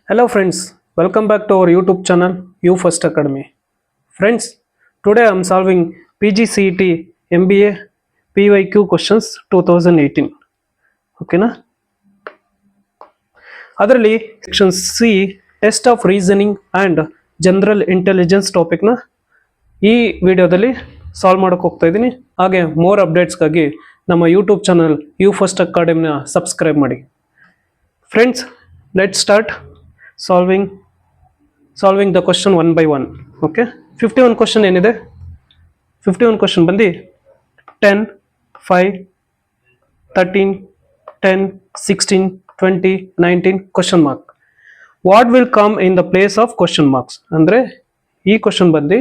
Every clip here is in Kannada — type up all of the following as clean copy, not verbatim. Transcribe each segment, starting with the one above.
Hello friends, welcome back to our YouTube channel U First Academy. Friends, today I am solving PGCET MBA PYQ questions 2018. ಓಕೆನಾ? ಅದರಲ್ಲಿ section C test of reasoning and general intelligence ಟಾಪಿಕ್ನ ಈ ವಿಡಿಯೋದಲ್ಲಿ ಸಾಲ್ವ್ ಮಾಡೋಕೆ ಹೋಗ್ತಾ ಇದ್ದೀನಿ. ಹಾಗೆ ಮೋರ್ ಅಪ್ಡೇಟ್ಸ್ಗಾಗಿ ನಮ್ಮ ಯೂಟ್ಯೂಬ್ ಚಾನಲ್ ಯು ಫಸ್ಟ್ ಅಕಾಡೆಮಿನ ಸಬ್ಸ್ಕ್ರೈಬ್ ಮಾಡಿ. Friends, let start solving the question one by one. Okay, 51 question ಏನಿದೆ? 51 question ಬಂದು 10, 5, 13, 10, 16, 20, 19 question mark. What will come in the place of question marks? ಅಂದರೆ ಈ ಕ್ವಶನ್ ಬಂದು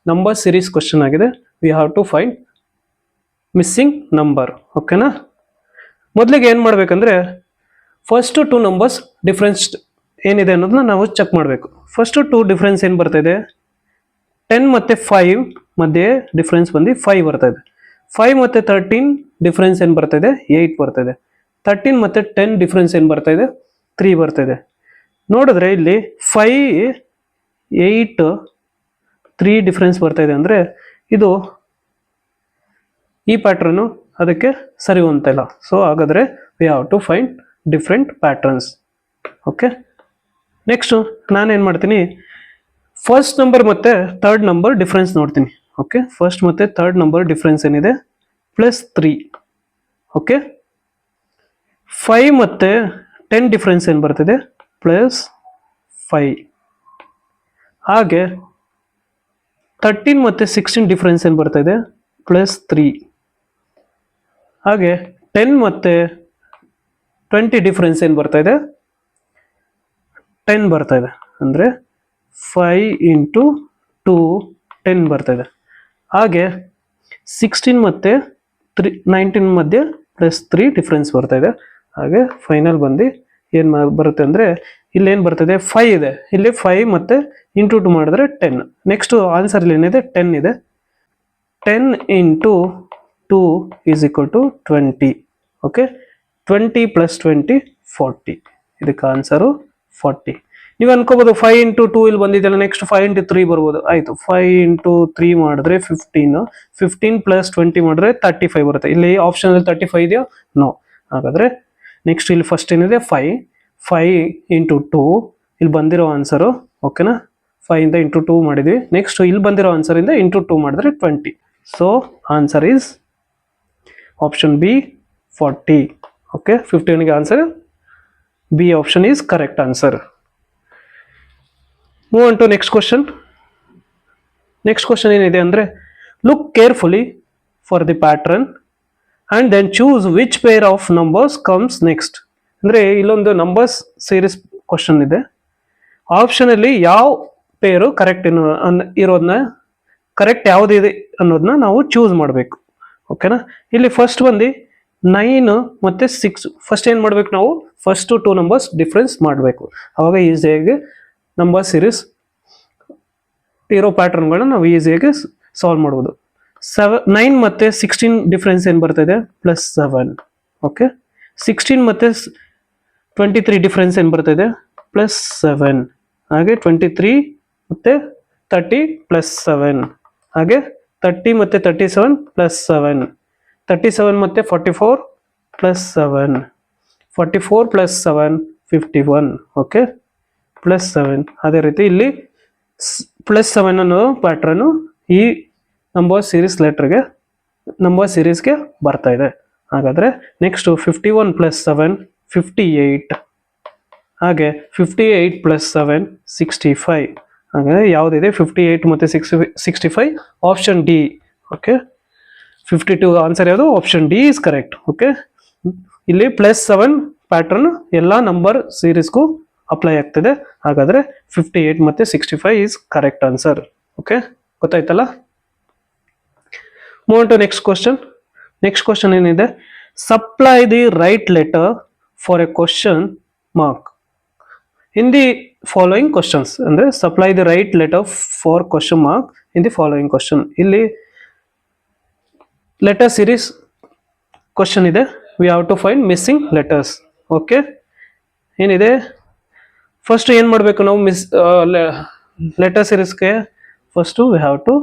ನಂಬರ್ ಸೀರೀಸ್ ಕ್ವಶನ್ ಆಗಿದೆ. We have to find missing number. ಓಕೆನಾ? ಮೊದಲಿಗೆ ಏನು ಮಾಡಬೇಕಂದ್ರೆ ಫಸ್ಟ್ ಟು ನಂಬರ್ಸ್ ಡಿಫ್ರೆನ್ಸ್ ಏನಿದೆ ಅನ್ನೋದನ್ನ ನಾವು ಚೆಕ್ ಮಾಡಬೇಕು. ಫಸ್ಟ್ ಟು ಡಿಫ್ರೆನ್ಸ್ ಏನು ಬರ್ತಾ ಇದೆ? 10 ಮತ್ತು 5 ಮಧ್ಯೆ ಡಿಫ್ರೆನ್ಸ್ ಬಂದು 5 ಬರ್ತಾ ಇದೆ. 5 ಮತ್ತು 13 ಡಿಫ್ರೆನ್ಸ್ ಏನು ಬರ್ತಾ ಇದೆ? 8 ಬರ್ತಾ ಇದೆ. 13 ಮತ್ತು 10 ಡಿಫ್ರೆನ್ಸ್ ಏನು ಬರ್ತಾ ಇದೆ? 3 ಬರ್ತಾ ಇದೆ. ನೋಡಿದ್ರೆ ಇಲ್ಲಿ 5, 8, 3 ಡಿಫ್ರೆನ್ಸ್ ಬರ್ತಾ ಇದೆ ಅಂದರೆ ಇದು ಈ ಪ್ಯಾಟ್ರನ್ನು ಅದಕ್ಕೆ ಸರಿ ಹೊಂದ್ತಾ ಇಲ್ಲ. ಸೊ ಹಾಗಾದರೆ we have to find different patterns. Okay, next ನಾನೇನು ಮಾಡ್ತೀನಿ, ಫಸ್ಟ್ ನಂಬರ್ ಮತ್ತು ಥರ್ಡ್ ನಂಬರ್ ಡಿಫ್ರೆನ್ಸ್ ನೋಡ್ತೀನಿ. ಓಕೆ, ಫಸ್ಟ್ ಮತ್ತು ಥರ್ಡ್ ನಂಬರ್ ಡಿಫ್ರೆನ್ಸ್ ಏನಿದೆ? +3. ಓಕೆ, 5 ಮತ್ತು 10 ಡಿಫ್ರೆನ್ಸ್ ಏನು ಬರ್ತಿದೆ? +5. ಹಾಗೆ 13 ಮತ್ತು 16 ಡಿಫ್ರೆನ್ಸ್ ಏನು ಬರ್ತಾ ಇದೆ? +3. ಹಾಗೆ 10 ಮತ್ತು 20 ಡಿಫ್ರೆನ್ಸ್ ಏನು ಬರ್ತಾ ಇದೆ? 10 ಬರ್ತಾ ಇದೆ. ಅಂದರೆ 5 × 2 10 ಬರ್ತಾ ಇದೆ. ಹಾಗೆ 16 ಮತ್ತು 19 ಮಧ್ಯೆ +3 ಡಿಫ್ರೆನ್ಸ್ ಬರ್ತಾ ಇದೆ. ಹಾಗೆ ಫೈನಲ್ ಬಂದು ಏನು ಬರುತ್ತೆ ಅಂದರೆ ಇಲ್ಲೇನು ಬರ್ತದೆ? 5 ಇದೆ. ಇಲ್ಲಿ 5 ಮತ್ತು × 2 ಮಾಡಿದ್ರೆ 10. ನೆಕ್ಸ್ಟು ಆನ್ಸರ್ ಏನಿದೆ? 10 ಇದೆ. 10 × 2 = 20. ಓಕೆ, 20 + 20 40. ಇದಕ್ಕೆ ಆನ್ಸರು 40. ನೀವು ಅನ್ಕೋಬಹುದು 5 × 2 ಇಲ್ಲಿ ಬಂದಿದ್ದಲ್ಲ, ನೆಕ್ಸ್ಟ್ 5 × 3 ಬರ್ಬೋದು. ಆಯಿತು, 5 × 3 ಮಾಡಿದ್ರೆ 15, 15 + 20 ಮಾಡಿದ್ರೆ 35 ಬರುತ್ತೆ. ಇಲ್ಲಿ ಆಪ್ಷನಲ್ಲಿ 35 ಇದೆಯಾ? ನೋ. ಹಾಗಾದರೆ ನೆಕ್ಸ್ಟ್ ಇಲ್ಲಿ ಫಸ್ಟ್ ಏನಿದೆ? 5 × 2 ಇಲ್ಲಿ ಬಂದಿರೋ ಆನ್ಸರು. ಓಕೆನಾ? 5 ಇಂದ × 2 ಮಾಡಿದ್ವಿ. ನೆಕ್ಸ್ಟ್ ಇಲ್ಲಿ ಬಂದಿರೋ ಆನ್ಸರಿಂದ × 2 ಮಾಡಿದ್ರೆ 20. So answer is option B 40. Okay, 15ಗೆ answer B option is correct answer. Move on to next question. Next question ಏನಿದೆ ಅಂದರೆ, look carefully for the pattern and then choose which pair of numbers comes next. ಅಂದರೆ ಇಲ್ಲೊಂದು ನಂಬರ್ಸ್ ಸೀರೀಸ್ ಕ್ವಶನ್ ಇದೆ. ಆಪ್ಷನಲ್ಲಿ ಯಾವ ಪೇರು ಕರೆಕ್ಟ್ ಇರೋದನ್ನ, ಕರೆಕ್ಟ್ ಯಾವುದಿದೆ ಅನ್ನೋದನ್ನ ನಾವು ಚೂಸ್ ಮಾಡಬೇಕು. ಓಕೆನಾ? ಇಲ್ಲಿ ಫಸ್ಟ್ ಬಂದು 9 ಮತ್ತು 6. ಫಸ್ಟ್ ಏನು ಮಾಡಬೇಕು ನಾವು? ಫಸ್ಟು ಟು ನಂಬರ್ಸ್ ಡಿಫ್ರೆನ್ಸ್ ಮಾಡಬೇಕು. ಆವಾಗ ಈಸಿಯಾಗಿ ನಂಬರ್ ಸೀರೀಸ್ ಇರೋ ಪ್ಯಾಟ್ರನ್ಗಳನ್ನ ನಾವು ಈಸಿಯಾಗಿ ಸಾಲ್ವ್ ಮಾಡ್ಬೋದು. 9 ಮತ್ತು 16 ಡಿಫ್ರೆನ್ಸ್ ಏನು ಬರ್ತಾಯಿದೆ? +7. ಓಕೆ, 16 ಮತ್ತು 23 ಡಿಫ್ರೆನ್ಸ್ ಏನು ಬರ್ತಾಯಿದೆ? +7. ಹಾಗೆ 23 ಮತ್ತು 30 +7. ಹಾಗೆ 30 ಮತ್ತು 37 +7. 37 ಮತ್ತು 44 +7. 44 + 7 51. ಓಕೆ, +7. ಅದೇ ರೀತಿ ಇಲ್ಲಿ +7 ಅನ್ನೋ ಪ್ಯಾಟ್ರನ್ನು ಈ ನಂಬರ್ ಸೀರೀಸ್ಗೆ ಬರ್ತಾ ಇದೆ. ಹಾಗಾದರೆ ನೆಕ್ಸ್ಟು 51 + 7 58. ಹಾಗೆ 58 + 7 65. ಹಾಗಾದರೆ ಯಾವುದಿದೆ? 58 ಮತ್ತು 65 ಆಪ್ಷನ್ ಡಿ. ಓಕೆ, 52 ಆನ್ಸರ್ ಯಾವುದು? Option D is correct. Okay, ಇಲ್ಲಿ +7 ಪ್ಯಾಟ್ರನ್ ಎಲ್ಲ ನಂಬರ್ ಸೀರೀಸ್ಗೂ ಅಪ್ಲೈ ಆಗ್ತದೆ. ಹಾಗಾದರೆ 58 ಮತ್ತು 65 ಈಸ್ ಕರೆಕ್ಟ್ ಆನ್ಸರ್. ಓಕೆ, ಗೊತ್ತಾಯ್ತಲ್ಲ? Move on to next question. Next question ಏನಿದೆ? Supply the right letter for a question mark in the following questions. ಅಂದರೆ supply the right letter for question mark in the following question. ಇಲ್ಲಿ ಲೆಟರ್ ಸೀರೀಸ್ ಕ್ವಶನ್ ಇದೆ. We have to find missing letters. Okay, ಏನಿದೆ? ಫಸ್ಟ್ ಏನು ಮಾಡಬೇಕು ನಾವು ಲೆಟರ್ ಸೀರೀಸ್ಗೆ first we have to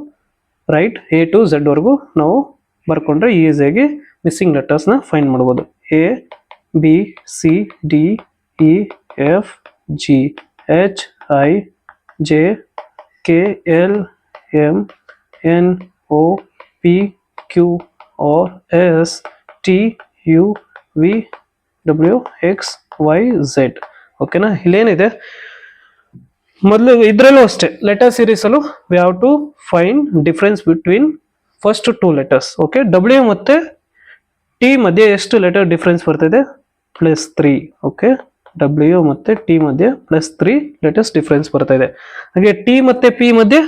write A to Z ವರೆಗೂ ನಾವು ಬರ್ಕೊಂಡ್ರೆ ಈಸಿಯಾಗಿ ಮಿಸ್ಸಿಂಗ್ ಲೆಟರ್ಸ್ನ ಫೈಂಡ್ ಮಾಡ್ಬೋದು. A B C D E F G H I J K L M N O P Q R S T U V W X Y Z. ಓಕೆನಾ? ಇಲ್ಲೇನಿದೆ ಮೊದಲು ಇದರಲ್ಲೂ ಅಷ್ಟೇ ಲೆಟರ್ ಸೀರೀಸ್ ಅಲ್ಲೂ we have to find difference between first 2 letters. Okay, W ಮತ್ತೆ T ಮಧ್ಯೆ ಎಷ್ಟು ಲೆಟರ್ ಡಿಫ್ರೆನ್ಸ್ ಬರ್ತಿದೆ? +3. ಓಕೆ, W ಮತ್ತೆ T ಮಧ್ಯೆ +3 ಲೆಟರ್ಸ್ ಡಿಫ್ರೆನ್ಸ್ ಬರ್ತಾ ಇದೆ. ಹಾಗೆ T ಮತ್ತೆ P ಮಧ್ಯೆ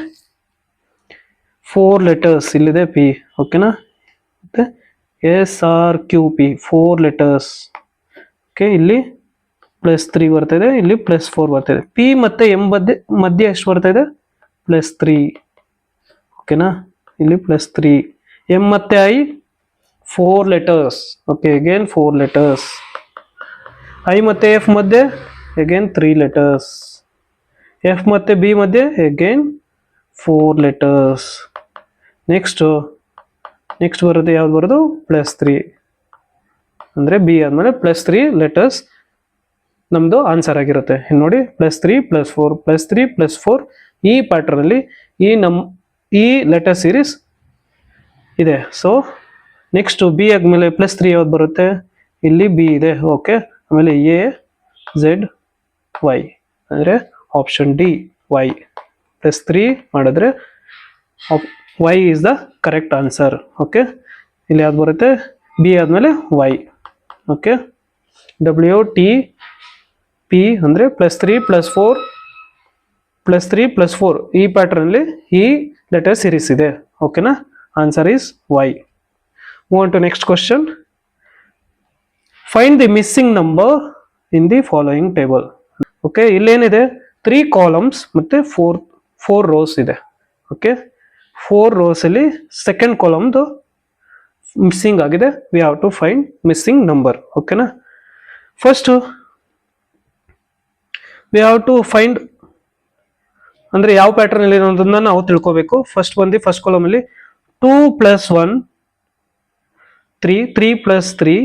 4 ಲೆಟರ್ಸ್ ಇಲ್ಲಿದೆ P. ಓಕೆನಾ? ಮತ್ತೆ SRQP 4 ಲೆಟರ್ಸ್. ಓಕೆ, ಇಲ್ಲಿ +3 ಬರ್ತಾ ಇದೆ, ಇಲ್ಲಿ +4 ಬರ್ತಾ ಇದೆ. P ಮತ್ತೆ M ಮಧ್ಯೆ ಎಷ್ಟು ಬರ್ತಾ ಇದೆ? +3. ಓಕೆನಾ? ಇಲ್ಲಿ +3. M ಮತ್ತೆ I 4 letters. Okay, again 4 letters. I ಮತ್ತೆ F ಮಧ್ಯೆ ಅಗೇನ್ 3 ಲೆಟರ್ಸ್. F ಮತ್ತೆ B ಮಧ್ಯೆ ಅಗೇನ್ 4 ಲೆಟರ್ಸ್. ನೆಕ್ಸ್ಟ್ ಬರೋದು ಯಾವ್ದು ಬರೋದು? +3. ಅಂದರೆ B ಆದಮೇಲೆ +3 ಲೆಟರ್ಸ್ ನಮ್ಮದು ಆನ್ಸರ್ ಆಗಿರುತ್ತೆ. ನೋಡಿ, +3 +4 +3 +4 ಈ ಪ್ಯಾಟರ್ನಲ್ಲಿ ಈ ಲೆಟರ್ ಸೀರೀಸ್ ಇದೆ. ಸೊ ನೆಕ್ಸ್ಟ್ B ಆದಮೇಲೆ +3 ಯಾವ್ದು ಬರುತ್ತೆ? ಇಲ್ಲಿ B ಇದೆ. ಓಕೆ, ಆಮೇಲೆ A Z Y ಅಂದರೆ ಆಪ್ಷನ್ D Y. +3 ಮಾಡಿದ್ರೆ Y is the correct answer. Okay, ಇಲ್ಲಿ ಯಾವ್ದು ಬರುತ್ತೆ? B ಆದಮೇಲೆ Y. Okay, W T P ಅಂದರೆ +3 +4 +3 +4 ಈ ಪ್ಯಾಟರ್ನಲ್ಲಿ ಈ ಲೆಟರ್ ಸೀರೀಸ್ ಇದೆ. ಓಕೆನಾ? Answer is Y. Move on to next question. Find the missing number in the following table. Okay, ಇಲ್ಲೇನಿದೆ? 3 ಕಾಲಮ್ಸ್ ಮತ್ತೆ 4 ರೋಸ್ ಇದೆ. ಓಕೆ, 4 ರೋಸ್ ಅಲ್ಲಿ ಸೆಕೆಂಡ್ ಕಾಲಮ್ದು ಮಿಸ್ಸಿಂಗ್ ಆಗಿದೆ. We have to find missing number. ಓಕೆನಾ? First we have to find ಅಂದ್ರೆ ಯಾವ ಪ್ಯಾಟರ್ನ್ ಅಲ್ಲಿ ಅನ್ನೋದನ್ನ ನಾವು ತಿಳ್ಕೋಬೇಕು. ಫಸ್ಟ್ ಕಾಲಮ್ ಅಲ್ಲಿ 2 + 1 3 3 + 3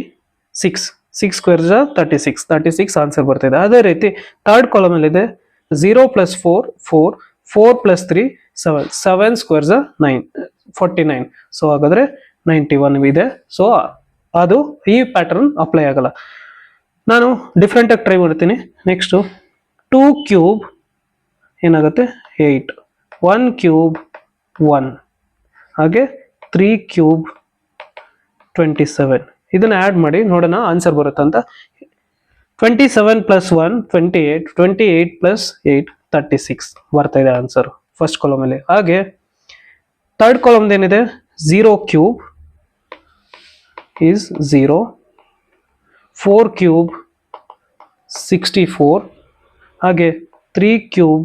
6 6 ಸ್ಕ್ವೇರ್ಸ್ 36 ಆನ್ಸರ್ ಬರ್ತಿದೆ. ಅದೇ ರೀತಿ ಥರ್ಡ್ ಕಾಲಮ್ ಅಲ್ಲಿ ಇದೆ 0 + 4 4 4 + 3 7 7 ಸ್ಕ್ವೇರ್ಸ್ 9 49. ಸೊ ಹಾಗಾದ್ರೆ 91 ಇದೆ. ಸೊ ಅದು ಈ ಪ್ಯಾಟರ್ನ್ ಅಪ್ಲೈ ಆಗಲ್ಲ. ನಾನು ಡಿಫ್ರೆಂಟ್ ಆಗಿ ಟ್ರೈ ಮಾಡ್ತೀನಿ. ನೆಕ್ಸ್ಟ್ 2 ಕ್ಯೂಬ್ ಏನಾಗುತ್ತೆ? 8. 1 ಕ್ಯೂಬ್ 1. ಹಾಗೆ 3 ಕ್ಯೂಬ್ 27. ಇದನ್ನ ಆ್ಯಡ್ ಮಾಡಿ ನೋಡೋಣ ಆನ್ಸರ್ ಬರುತ್ತಂತ. 27 + 1 28 28 + 8 36 ಬರ್ತಾ ಇದೆ ಆನ್ಸರ್ ಫಸ್ಟ್ ಕಾಲಮ್ ಅಲ್ಲಿ. ಹಾಗೆ ಥರ್ಡ್ ಕಾಲಮ್ ಏನಿದೆ? 0 ಕ್ಯೂಬ್ ಈಸ್ 0. 4 ಕ್ಯೂಬ್ 64. ಹಾಗೆ 3 ಕ್ಯೂಬ್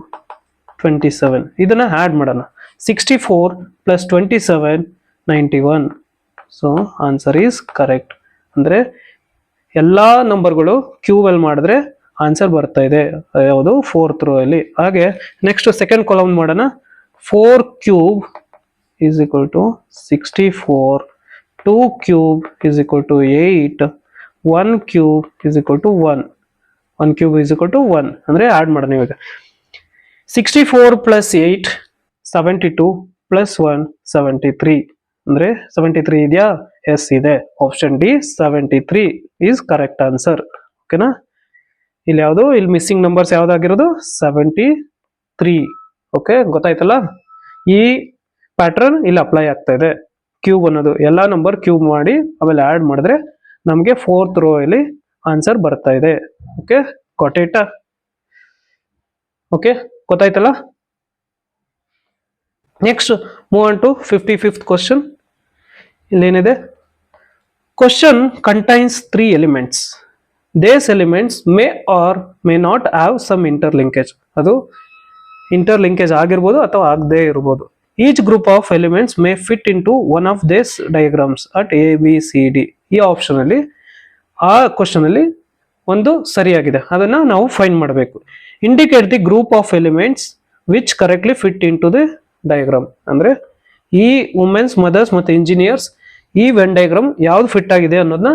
27. ಇದನ್ನ ಆ್ಯಡ್ ಮಾಡೋಣ. 64 + 27 91. So answer is correct. ಅಂದರೆ ಎಲ್ಲ ನಂಬರ್ಗಳು ಕ್ಯೂಬಲ್ಲಿ ಮಾಡಿದ್ರೆ ಆನ್ಸರ್ ಬರ್ತಾ ಇದೆ. ಯಾವುದು? 4th ರೋ ಅಲ್ಲಿ. ಹಾಗೆ ನೆಕ್ಸ್ಟ್ ಸೆಕೆಂಡ್ ಕಾಲಮ್ ಮಾಡೋಣ. 4 cube is equal to 64. 2 cube is equal to 8. 1 cube is equal to 1. 1 cube is equal to 1 ಅಂದರೆ ಆ್ಯಡ್ ಮಾಡೋಣ ಇವಾಗ. 64 + 8 72 + 1 73. ಅಂದ್ರೆ 73 ಇದೆಯಾ? ಎಸ್ ಇದೆ. Option D 73 is correct answer. ಓಕೆನಾ? ಇಲ್ಲಿ ಯಾವುದು? ಇಲ್ಲಿ ಮಿಸ್ಸಿಂಗ್ ನಂಬರ್ಸ್ ಯಾವ್ದಾಗಿರೋದು? 73. ಓಕೆ, ಗೊತ್ತಾಯ್ತಲ್ಲ? ಈ ಪ್ಯಾಟರ್ನ್ ಇಲ್ಲಿ ಅಪ್ಲೈ ಆಗ್ತಾ ಇದೆ. ಕ್ಯೂಬ್ ಅನ್ನೋದು ಎಲ್ಲಾ ನಂಬರ್ ಕ್ಯೂಬ್ ಮಾಡಿ ಆಮೇಲೆ ಆ್ಯಡ್ ಮಾಡಿದ್ರೆ ನಮಗೆ 4th ರೋ ಅಲ್ಲಿ ಆನ್ಸರ್ ಬರ್ತಾ ಇದೆ. Okay, got it? ಓಕೆ, ಗೊತ್ತಾಯ್ತಲ್ಲ? Next move on to 55th question. ಇಲ್ಲೇನಿದೆ? Question contains 3 elements. These elements may or may not have some interlinkage. ಅದು ಇಂಟರ್ಲಿಂಕೇಜ್ ಆಗಿರ್ಬೋದು ಅಥವಾ ಆಗದೇ ಇರ್ಬೋದು. Each group of elements may fit into one of these diagrams at A B C D. ಈ ಆಪ್ಷನ್ ಅಲ್ಲಿ ಆ ಕ್ವಶನ್ ಅಲ್ಲಿ ಒಂದು ಸರಿಯಾಗಿದೆ, ಅದನ್ನ ನಾವು ಫೈಂಡ್ ಮಾಡಬೇಕು. Indicate the group of elements which correctly fit into the diagram. ಅಂದ್ರೆ ಈ ವುಮೆನ್ಸ್, ಮದರ್ಸ್ ಮತ್ತು ಇಂಜಿನಿಯರ್ಸ್ ಈ ವೆನ್ ಡಯಾಗ್ರಾಮ್ ಯಾವ್ದು ಫಿಟ್ ಆಗಿದೆ ಅನ್ನೋದನ್ನ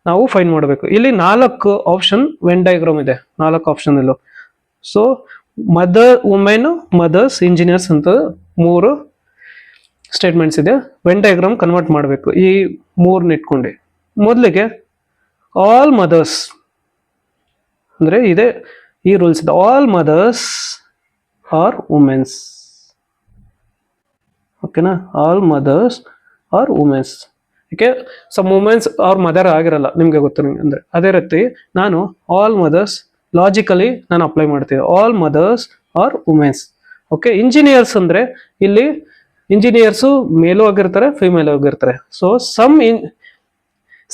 ನಾವು ಫೈಂಡ್ ಮಾಡಬೇಕು. ಇಲ್ಲಿ 4 ಆಪ್ಷನ್ ವೆನ್ ಡಯಾಗ್ರಾಮ್ ಇದೆ, 4 ಆಪ್ಷನ್ ಇಲ್ಲೂ. ಸೊ ವುಮೆನ್, ಮದರ್ಸ್, ಇಂಜಿನಿಯರ್ಸ್ ಅಂತ 3 ಸ್ಟೇಟ್ಮೆಂಟ್ಸ್ ಇದೆ. ವೆನ್ ಡಯಾಗ್ರಾಮ್ ಕನ್ವರ್ಟ್ ಮಾಡಬೇಕು ಈ 3 ಇಟ್ಕೊಂಡು. ಮೊದಲಿಗೆ ಆಲ್ ಮದರ್ಸ್ ಅಂದ್ರೆ ಇದೆ, ಈ ರೂಲ್ಸ್ ಇದೆ. All mothers are womens. ಓಕೆನಾ, ಆಲ್ ಮದರ್ಸ್ ಆರ್ ವುಮೆನ್ಸ್. ಯಾಕೆ ಸಮ್ ವುಮೆನ್ಸ್ ಅವ್ರ ಮದರ್ ಆಗಿರಲ್ಲ, ನಿಮ್ಗೆ ಗೊತ್ತು. ಅಂದ್ರೆ ಅದೇ ರೀತಿ ನಾನು ಆಲ್ ಮದರ್ಸ್ ಲಾಜಿಕಲಿ ನಾನು ಅಪ್ಲೈ ಮಾಡ್ತೀನಿ, all mothers are womens. Okay, engineers ಅಂದ್ರೆ ಇಲ್ಲಿ ಇಂಜಿನಿಯರ್ಸು ಮೇಲೂ ಆಗಿರ್ತಾರೆ, ಫಿಮೇಲ್ ಆಗಿರ್ತಾರೆ. ಸೊ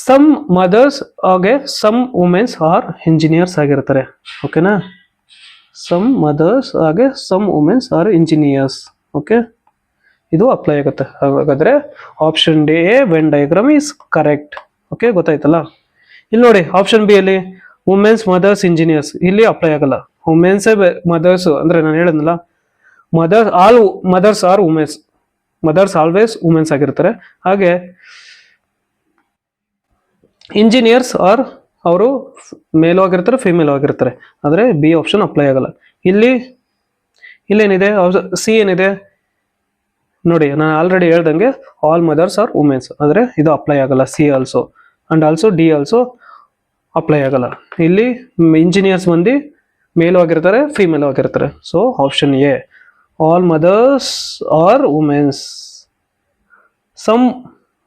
ಸಮ್ ಮದರ್ಸ್ ಹಾಗೆ ಸಮ್ ವುಮೆನ್ಸ್ ಆರ್ ಇಂಜಿನಿಯರ್ಸ್ ಆಗಿರ್ತಾರೆ. ಓಕೆನಾ, ಸಮ್ ಮದರ್ಸ್ ಹಾಗೆ some womens are engineers. Okay, ಇದು ಅಪ್ಲೈ ಆಗುತ್ತೆ. ಹಾಗಾದ್ರೆ option D Venn diagram is correct. Okay, ಗೊತ್ತಾಯ್ತಲ್ಲ. ಇಲ್ಲಿ ನೋಡಿ ಆಪ್ಷನ್ ಬಿ ಅಲ್ಲಿ ವುಮೆನ್ಸ್, ಮದರ್ಸ್, ಇಂಜಿನಿಯರ್ಸ್ ಇಲ್ಲಿ ಅಪ್ಲೈ ಆಗಲ್ಲ. ವುಮೆನ್ಸೇ ಮದರ್ಸ್ ಅಂದ್ರೆ ನಾನು ಹೇಳಿದ್ನಲ್ಲ, all mothers are womens, mothers always womens ಆಗಿರ್ತಾರೆ. ಹಾಗೆ ಇಂಜಿನಿಯರ್ಸ್ ಆರ್ ಅವರು ಮೇಲ್ ಆಗಿರ್ತಾರೆ, ಫಿಮೇಲ್ ಆಗಿರ್ತಾರೆ. ಆದ್ರೆ ಬಿ ಆಪ್ಷನ್ ಅಪ್ಲೈ ಆಗಲ್ಲ. ಇಲ್ಲೇನಿದೆ, ಸಿ ಏನಿದೆ ನೋಡಿ, ನಾನು ಆಲ್ರೆಡಿ ಹೇಳ್ದಂಗೆ ಆಲ್ ಮದರ್ಸ್ ಆರ್ ವುಮೆನ್ಸ್, ಆದ್ರೆ ಇದು ಅಪ್ಲೈ ಆಗಲ್ಲ. C also and also D also apply ಆಗಲ್ಲ. ಇಲ್ಲಿ ಇಂಜಿನಿಯರ್ಸ್ ಮಂದಿ ಮೇಲು ಆಗಿರ್ತಾರೆ, ಫಿಮೇಲ್ ಆಗಿರ್ತಾರೆ. So option A all mothers are womens, some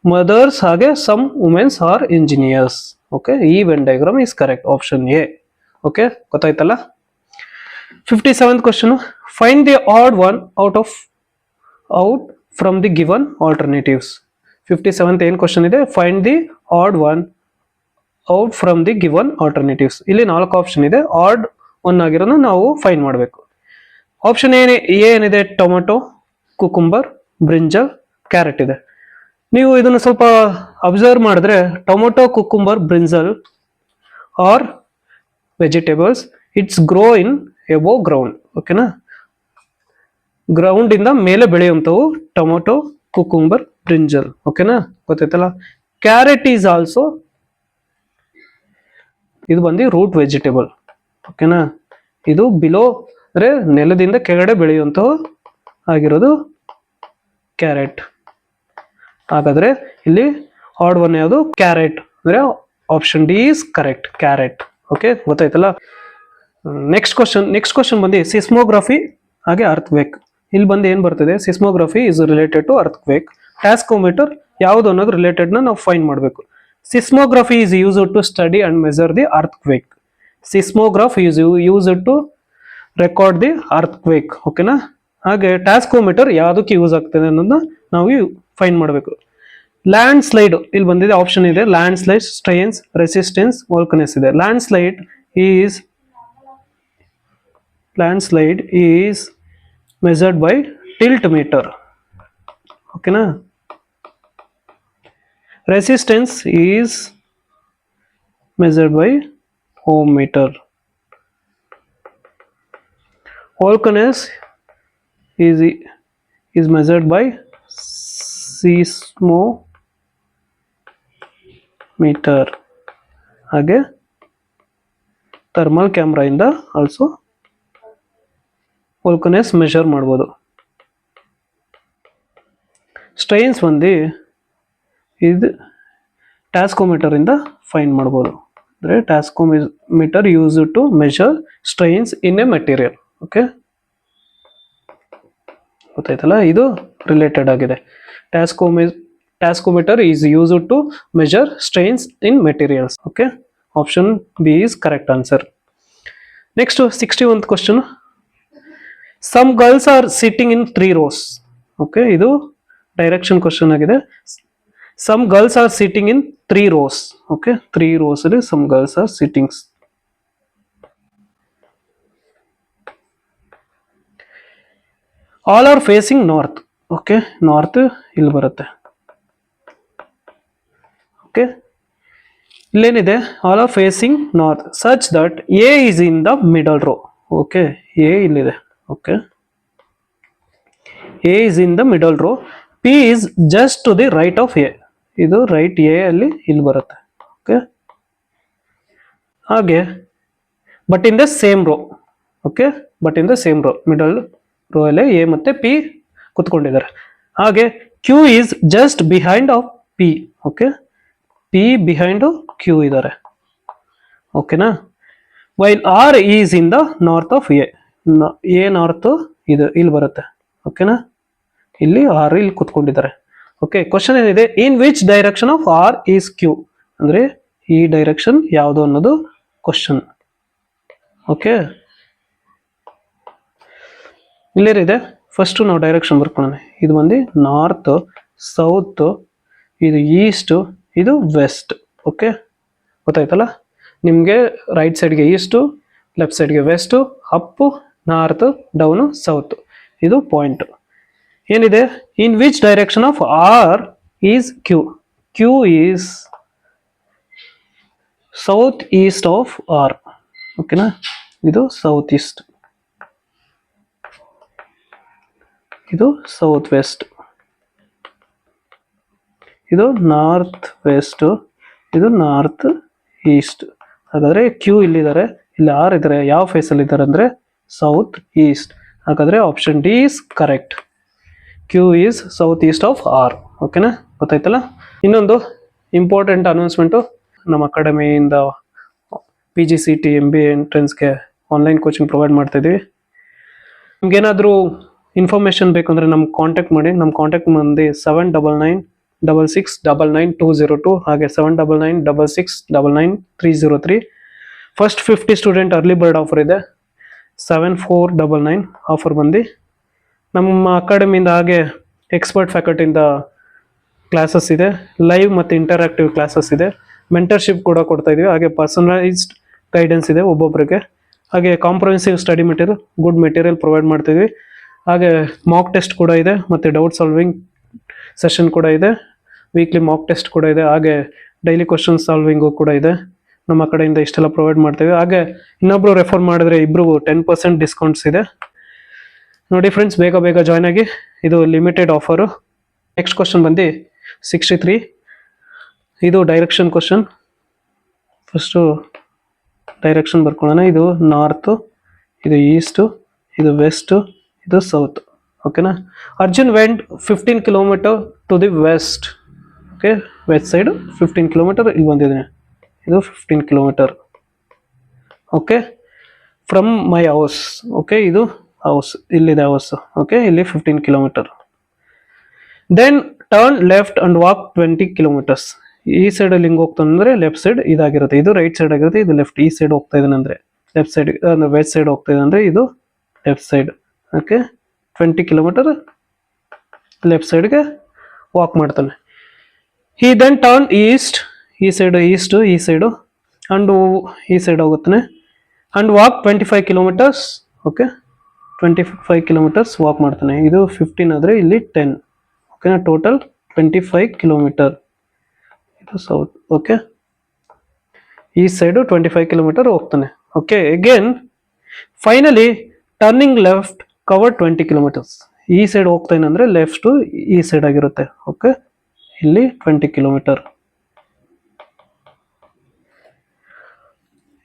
mothers ಹಾಗೆ some womens are engineers. Okay, ಈ Venn diagram is correct, option A. Okay, ಗೊತ್ತಾಯ್ತಲ್ಲ. 57th question, find the odd one out from the given alternatives. 57th ಏನ್ ಕ್ವಶನ್ ಇದೆ, find the odd one out from the given alternatives. ಇಲ್ಲಿ 4 ಆಪ್ಷನ್ ಇದೆ, ಆಡ್ ಒನ್ ಆಗಿರೋದು ನಾವು ಫೈಂಡ್ ಮಾಡಬೇಕು. ಆಪ್ಷನ್ ಏನಿದೆ, ಟೊಮೆಟೊ, ಕುಕುಂಬರ್, ಬ್ರಿಂಜಲ್, ಕ್ಯಾರೆಟ್ ಇದೆ. ನೀವು ಇದನ್ನು ಸ್ವಲ್ಪ ಅಬ್ಸರ್ವ್ ಮಾಡಿದ್ರೆ tomato, cucumber, brinjal are vegetables, its grow in above ground. ಓಕೆನಾ, ಗ್ರೌಂಡ್ ಇಂದ ಮೇಲೆ ಬೆಳೆಯುವಂಥವು ಟೊಮೆಟೊ, ಕುಕುಂಬರ್, ಬ್ರಿಂಜಲ್. ಓಕೆನಾ, ಗೊತ್ತಾಯ್ತಲ್ಲ. ಕ್ಯಾರೆಟ್ ಈಸ್ ಆಲ್ಸೋ, ಇದು ಬಂದು ರೂಟ್ ವೆಜಿಟೇಬಲ್. ಓಕೆನಾ, ಇದು ಬಿಲೋ ಅಂದ್ರೆ ನೆಲದಿಂದ ಕೆಳಗಡೆ ಬೆಳೆಯುವಂತಹ ಆಗಿರೋದು ಕ್ಯಾರೆಟ್. ಹಾಗಾದ್ರೆ ಇಲ್ಲಿ ಆಡ್ ಒನ್ ಯಾವುದು, ಕ್ಯಾರೆಟ್. ಅಂದ್ರೆ option D is correct, carrot. Okay, ಗೊತ್ತಾಯ್ತಲ್ಲ. ನೆಕ್ಸ್ಟ್ ಕ್ವಶನ್ ಬಂದು ಸಿಸ್ಮೋಗ್ರಫಿ ಹಾಗೆ ಅರ್ಥಕ್ವೇಕ್. ಇಲ್ಲಿ ಬಂದು ಏನ್ ಬರ್ತದೆ, ಸಿಸ್ಮೋಗ್ರಫಿ ಇಸ್ ರಿಲೇಟೆಡ್ ಟು ಅರ್ಥಕ್ವೇಕ್. ಟ್ಯಾಸ್ಕೋಮೀಟರ್ ಯಾವುದು ಅನ್ನೋದು ರಿಲೇಟೆಡ್ ನ ನಾವು ಫೈಂಡ್ ಮಾಡಬೇಕು. ಸಿಸ್ಮೋಗ್ರಫಿ is used to study and measure the earthquake. Seismograph is used to record the earthquake. ಓಕೆನಾ, ಹಾಗೆ ಟ್ಯಾಸ್ಕೋಮೀಟರ್ ಯಾವುದಕ್ಕೆ ಯೂಸ್ ಆಗ್ತದೆ ಅನ್ನೋದನ್ನ ನಾವು ಫೈಂಡ್ ಮಾಡಬೇಕು. ಲ್ಯಾಂಡ್ ಸ್ಲೈಡ್ ಇಲ್ಲಿ ಬಂದಿದೆ, ಆಪ್ಷನ್ ಇದೆ ಲ್ಯಾಂಡ್ ಸ್ಲೈಡ್, ಸ್ಟ್ರೈನ್ಸ್, ರೆಸಿಸ್ಟೆನ್ಸ್, ವೋಲ್ಕನೆಸ್ ಇದೆ. Land slide is measured by tilt meter. ಓಕೆನಾ, resistance is measured by ohm meter. Volcanoes is measured by seismometer. ಹಾಗೆ ಥರ್ಮಲ್ ಕ್ಯಾಮ್ರಾ ಇಂದ ಆಲ್ಸೋ ವೋಲ್ಕನೆಸ್ ಮೆಷರ್ ಮಾಡ್ಬೋದು. ಸ್ಟ್ರೈನ್ಸ್ ಬಂದು ಇದು ಟ್ಯಾಸ್ಕೋಮೀಟರ್ ಇಂದ ಫೈಂಡ್ ಮಾಡ್ಬೋದು. ಅಂದ್ರೆ tasimeter use to measure strains in a material. Okay, ಗೊತ್ತಾಯ್ತಲ್ಲ, ಇದು ರಿಲೇಟೆಡ್ ಆಗಿದೆ. Tasimeter is use to measure strains in materials. Okay, option B is correct answer. Next 61th question, some girls are sitting in 3 rows. Okay, ಇದು ಡೈರೆಕ್ಷನ್ ಕ್ವಶನ್ ಆಗಿದೆ. Some girls are sitting in 3 rows. Okay, 3 rows ಅಲ್ಲಿ some girls are sitting. All are facing north. Okay, north ಇಲ್ಲಿ ಬರುತ್ತೆ. Okay, ಇಲ್ಲೇನಿದೆ all are facing north such that A is in the middle row. Okay, A ಇಲ್ಲಿದೆ. Okay, A is in the middle row, P is just to the right of A. ಇದು ರೈಟ್ ಎ ಅಲ್ಲಿ ಇಲ್ಲಿ ಬರುತ್ತೆ. ಓಕೆ, ಹಾಗೆ but in the same row. Okay, but in the same row, middle row ಅಲ್ಲಿ ಎ ಮತ್ತೆ ಪಿ ಕುತ್ಕೊಂಡಿದ್ದಾರೆ. ಹಾಗೆ Q is just behind of P. Okay, P behind Q ಇದ್ದಾರೆ. ಓಕೆನಾ, while R is in the north of A. A north ಇದು ಇಲ್ಲಿ ಬರುತ್ತೆ. ಓಕೆನಾ, ಇಲ್ಲಿ ಆರ್ ಇಲ್ಲಿ ಕುತ್ಕೊಂಡಿದ್ದಾರೆ. ಓಕೆ, ಕ್ವಶನ್ ಏನಿದೆ, in which direction of R is Q, ಅಂದ್ರೆ ಈ ಡೈರೆಕ್ಷನ್ ಯಾವುದು ಅನ್ನೋದು ಕ್ವಶನ್. ಓಕೆ, ಇಲ್ಲೇನಿದೆ, ಫಸ್ಟ್ ನಾವು ಡೈರೆಕ್ಷನ್ ಬರ್ಕೊಳ್ಳೋಣ. ಇದು ಬಂದು ನಾರ್ತ್, ಸೌತ್, ಇದು ಈಸ್ಟ್, ಇದು ವೆಸ್ಟ್. ಓಕೆ, ಗೊತ್ತಾಯ್ತಲ್ಲ ನಿಮಗೆ? ರೈಟ್ ಸೈಡ್ಗೆ ಈಸ್ಟು, ಲೆಫ್ಟ್ ಸೈಡ್ಗೆ west, up north, down south. ಇದು ಪಾಯಿಂಟ್ ಏನಿದೆ, in which direction of R is Q. Q is south east of R. ಓಕೆನಾ, ಇದು ಸೌತ್ ಈಸ್ಟ್, ಇದು ಸೌತ್ ವೆಸ್ಟ್, ಇದು ನಾರ್ತ್ ವೆಸ್ಟ್, ಇದು ನಾರ್ತ್ ಈಸ್ಟ್. ಹಾಗಾದ್ರೆ ಕ್ಯೂ ಇಲ್ಲಿದ್ದಾರೆ, ಇಲ್ಲಿ ಆರ್ ಇದ್ದಾರೆ. ಯಾವ ಫೇಸ್ ಅಲ್ಲಿ ಇದ್ದಾರೆ ಅಂದ್ರೆ ಸೌತ್ ಈಸ್ಟ್. ಹಾಗಾದ್ರೆ option D is correct. Q is south east of R. ಓಕೆನಾ, ಗೊತ್ತಾಯ್ತಲ್ಲ? ಇನ್ನೊಂದು ಇಂಪಾರ್ಟೆಂಟ್ ಅನೌನ್ಸ್ಮೆಂಟು, ನಮ್ಮ ಅಕಾಡೆಮಿಯಿಂದ PGCET MBA ಎಂಟ್ರೆನ್ಸ್ಗೆ ಆನ್ಲೈನ್ ಕೋಚಿಂಗ್ ಪ್ರೊವೈಡ್ ಮಾಡ್ತಾ ಇದೀವಿ. ನಿಮ್ಗೇನಾದರೂ ಇನ್ಫಾರ್ಮೇಷನ್ ಬೇಕಂದ್ರೆ ನಮ್ಗೆ ಕಾಂಟ್ಯಾಕ್ಟ್ ಮಾಡಿ. ನಮ್ಮ ಕಾಂಟ್ಯಾಕ್ಟ್ ಮಂದಿ 7996699202, ಹಾಗೆ 7996999303. First 50 student early bird offer ಇದೆ, 7499 ಆಫರ್ ಬಂದು. ನಮ್ಮ ಅಕಾಡೆಮಿಯಿಂದ ಹಾಗೆ ಎಕ್ಸ್ಪರ್ಟ್ ಫ್ಯಾಕಲ್ಟಿಯಿಂದ ಕ್ಲಾಸಸ್ ಇದೆ, ಲೈವ್ ಮತ್ತು ಇಂಟರಾಕ್ಟಿವ್ ಕ್ಲಾಸಸ್ ಇದೆ, ಮೆಂಟರ್ಶಿಪ್ ಕೂಡ ಕೊಡ್ತಾ ಇದೀವಿ. ಹಾಗೆ ಪರ್ಸನಲೈಸ್ಡ್ ಗೈಡೆನ್ಸ್ ಇದೆ ಒಬ್ಬೊಬ್ಬರಿಗೆ. ಹಾಗೆ comprehensive study material, good material provide ಮಾಡ್ತಿದ್ವಿ. ಹಾಗೆ ಮಾಕ್ ಟೆಸ್ಟ್ ಕೂಡ ಇದೆ, ಮತ್ತು ಡೌಟ್ ಸಾಲ್ವಿಂಗ್ ಸೆಷನ್ ಕೂಡ ಇದೆ, ವೀಕ್ಲಿ ಮಾಕ್ ಟೆಸ್ಟ್ ಕೂಡ ಇದೆ, ಹಾಗೆ ಡೈಲಿ ಕ್ವಶನ್ ಸಾಲ್ವಿಂಗು ಕೂಡ ಇದೆ. ನಮ್ಮ ಕಡೆಯಿಂದ ಇಷ್ಟೆಲ್ಲ ಪ್ರೊವೈಡ್ ಮಾಡ್ತೇವೆ. ಹಾಗೆ ಇನ್ನೊಬ್ರು ರೆಫರ್ ಮಾಡಿದ್ರೆ ಇಬ್ರಿಗೂ 10% ಡಿಸ್ಕೌಂಟ್ಸ್ ಇದೆ. ನೋಡಿ ಫ್ರೆಂಡ್ಸ್, ಬೇಗ ಬೇಗ ಜಾಯ್ನ್ ಆಗಿ, ಇದು ಲಿಮಿಟೆಡ್ ಆಫರು. ನೆಕ್ಸ್ಟ್ ಕ್ವಶನ್ ಬಂದು 63. ಇದು ಡೈರೆಕ್ಷನ್ ಕ್ವಶನ್. ಫಸ್ಟು ಡೈರೆಕ್ಷನ್ ಬರ್ಕೊಳ್ಳೋಣ. ಇದು ನಾರ್ತು, ಇದು ಈಸ್ಟು, ಇದು ವೆಸ್ಟು, ಇದು ಸೌತ್. ಓಕೆನಾ, Arjun went 15 kilometre to the west. Okay, west side 15 kilometre ಇಲ್ಲಿ ಬಂದಿದೆ, ಇದು 15 kilometre. Okay, from my house. Okay, ಇದು ಹೌಸ್, ಇಲ್ಲಿದೆ ಹೌಸ್. ಓಕೆ, ಇಲ್ಲಿ 15 kilometre. Then turn left and walk 20 kilometres. ಈ ಸೈಡ್ ಅಲ್ಲಿ ಹಿಂಗೆ ಹೋಗ್ತಾನಂದ್ರೆ ಲೆಫ್ಟ್ ಸೈಡ್ ಇದಾಗಿರುತ್ತೆ, ಇದು ರೈಟ್ ಸೈಡ್ ಆಗಿರುತ್ತೆ, ಇದು ಲೆಫ್ಟ್. ಈ ಸೈಡ್ ಹೋಗ್ತಾ ಇದ್ದಾನೆ ಅಂದ್ರೆ ಲೆಫ್ಟ್ ಸೈಡ್, ಅಂದ್ರೆ ವೆಸ್ಟ್ ಸೈಡ್ ಹೋಗ್ತಾ ಇದೆ ಅಂದ್ರೆ ಇದು left side. Okay, 20 kilometre left ಸೈಡ್ಗೆ ವಾಕ್ ಮಾಡ್ತಾನೆ. ಹಿ ದೆನ್ ಟರ್ನ್ ಈಸ್ಟ್, ಈ ಸೈಡ್ ಈಸ್ಟ್, ಈ ಸೈಡು, ಅಂಡ್ ಈ ಸೈಡ್ ಹೋಗುತ್ತಾನೆ, and walk 25 kilometres. Okay, 25 kilometres walk ಮಾಡ್ತಾನೆ. ಇದು 15 ಆದರೆ ಇಲ್ಲಿ 10. ಓಕೆನಾ, ಟೋಟಲ್ 25 ಕಿಲೋಮೀಟರ್. ಇದು ಸೌತ್. ಓಕೆ, ಈ ಸೈಡು 25 ಕಿಲೋಮೀಟರ್ ಹೋಗ್ತಾನೆ. Okay, again finally turning left cover 20 kilometres. ಈ ಸೈಡ್ ಹೋಗ್ತಾನೆ ಅಂದ್ರೆ ಲೆಫ್ಟ್ ಈ ಸೈಡ್ ಆಗಿರುತ್ತೆ. ಓಕೆ, ಇಲ್ಲಿ 20 ಕಿಲೋಮೀಟರ್.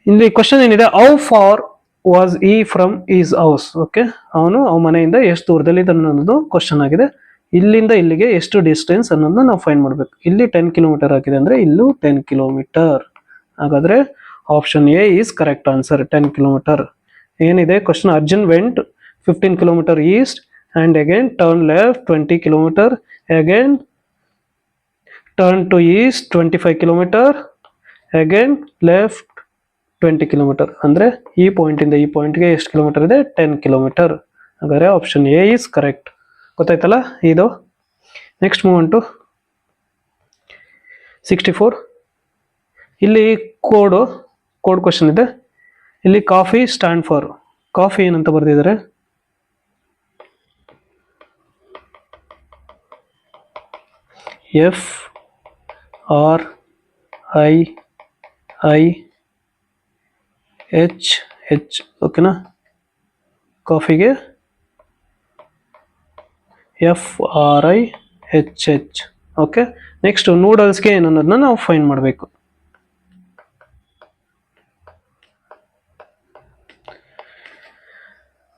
ಇಲ್ಲಿ ಕ್ವಶನ್ ಏನಿದೆ, ಹೌ ಫಾರ್ ವಾಸ್ ಈ ಫ್ರಮ್ ಈಸ್ ಹೌಸ್. ಓಕೆ, ಅವನು ಮನೆಯಿಂದ ಎಷ್ಟು ದೂರದಲ್ಲಿ ಇದ್ದಾನೆ ಅನ್ನೋದು ಕ್ವಶನ್ ಆಗಿದೆ. ಇಲ್ಲಿಂದ ಇಲ್ಲಿಗೆ ಎಷ್ಟು ಡಿಸ್ಟೆನ್ಸ್ ಅನ್ನೋದನ್ನ ನಾವು ಫೈಂಡ್ ಮಾಡಬೇಕು. ಇಲ್ಲಿ 10 ಕಿಲೋಮೀಟರ್ ಆಗಿದೆ ಅಂದ್ರೆ ಇಲ್ಲೂ 10 ಕಿಲೋಮೀಟರ್. ಹಾಗಾದ್ರೆ option A is correct answer, 10 kilometre. ಏನಿದೆ question, Arjun went 15 kilometre east and again turn left 20 kilometer, again turn to east 25 kilometer, again left 20 kilometer. ಅಂದ್ರೆ ಈ ಪಾಯಿಂಟ್ ಇಂದ ಈ ಪಾಯಿಂಟ್ಗೆ ಎಷ್ಟು ಕಿಲೋಮೀಟರ್ ಇದೆ? 10 ಕಿಲೋಮೀಟರ್. ಹಾಗಾದ್ರೆ ಆಪ್ಷನ್ ಎ ಈಸ್ ಕರೆಕ್ಟ್. ಗೊತ್ತಾಯ್ತಲ್ಲ ಇದು? Next move to 64. ಇಲ್ಲಿ ಕೋಡ್ ಕ್ವಶನ್ ಇದೆ. ಇಲ್ಲಿ ಕಾಫಿ ಸ್ಟ್ಯಾಂಡ್ ಫಾರ್, ಕಾಫಿ ಏನಂತ ಬರೆದಿದ್ದಾರೆ, FRI HH. ಓಕೆನಾ, ಕಾಫಿಗೆ FRIHH. ಓಕೆ, ನೆಕ್ಸ್ಟ್ ನೂಡಲ್ಸ್ಗೆ ಏನು ಅನ್ನೋದನ್ನ ನಾವು ಫೈಂಡ್ ಮಾಡಬೇಕು.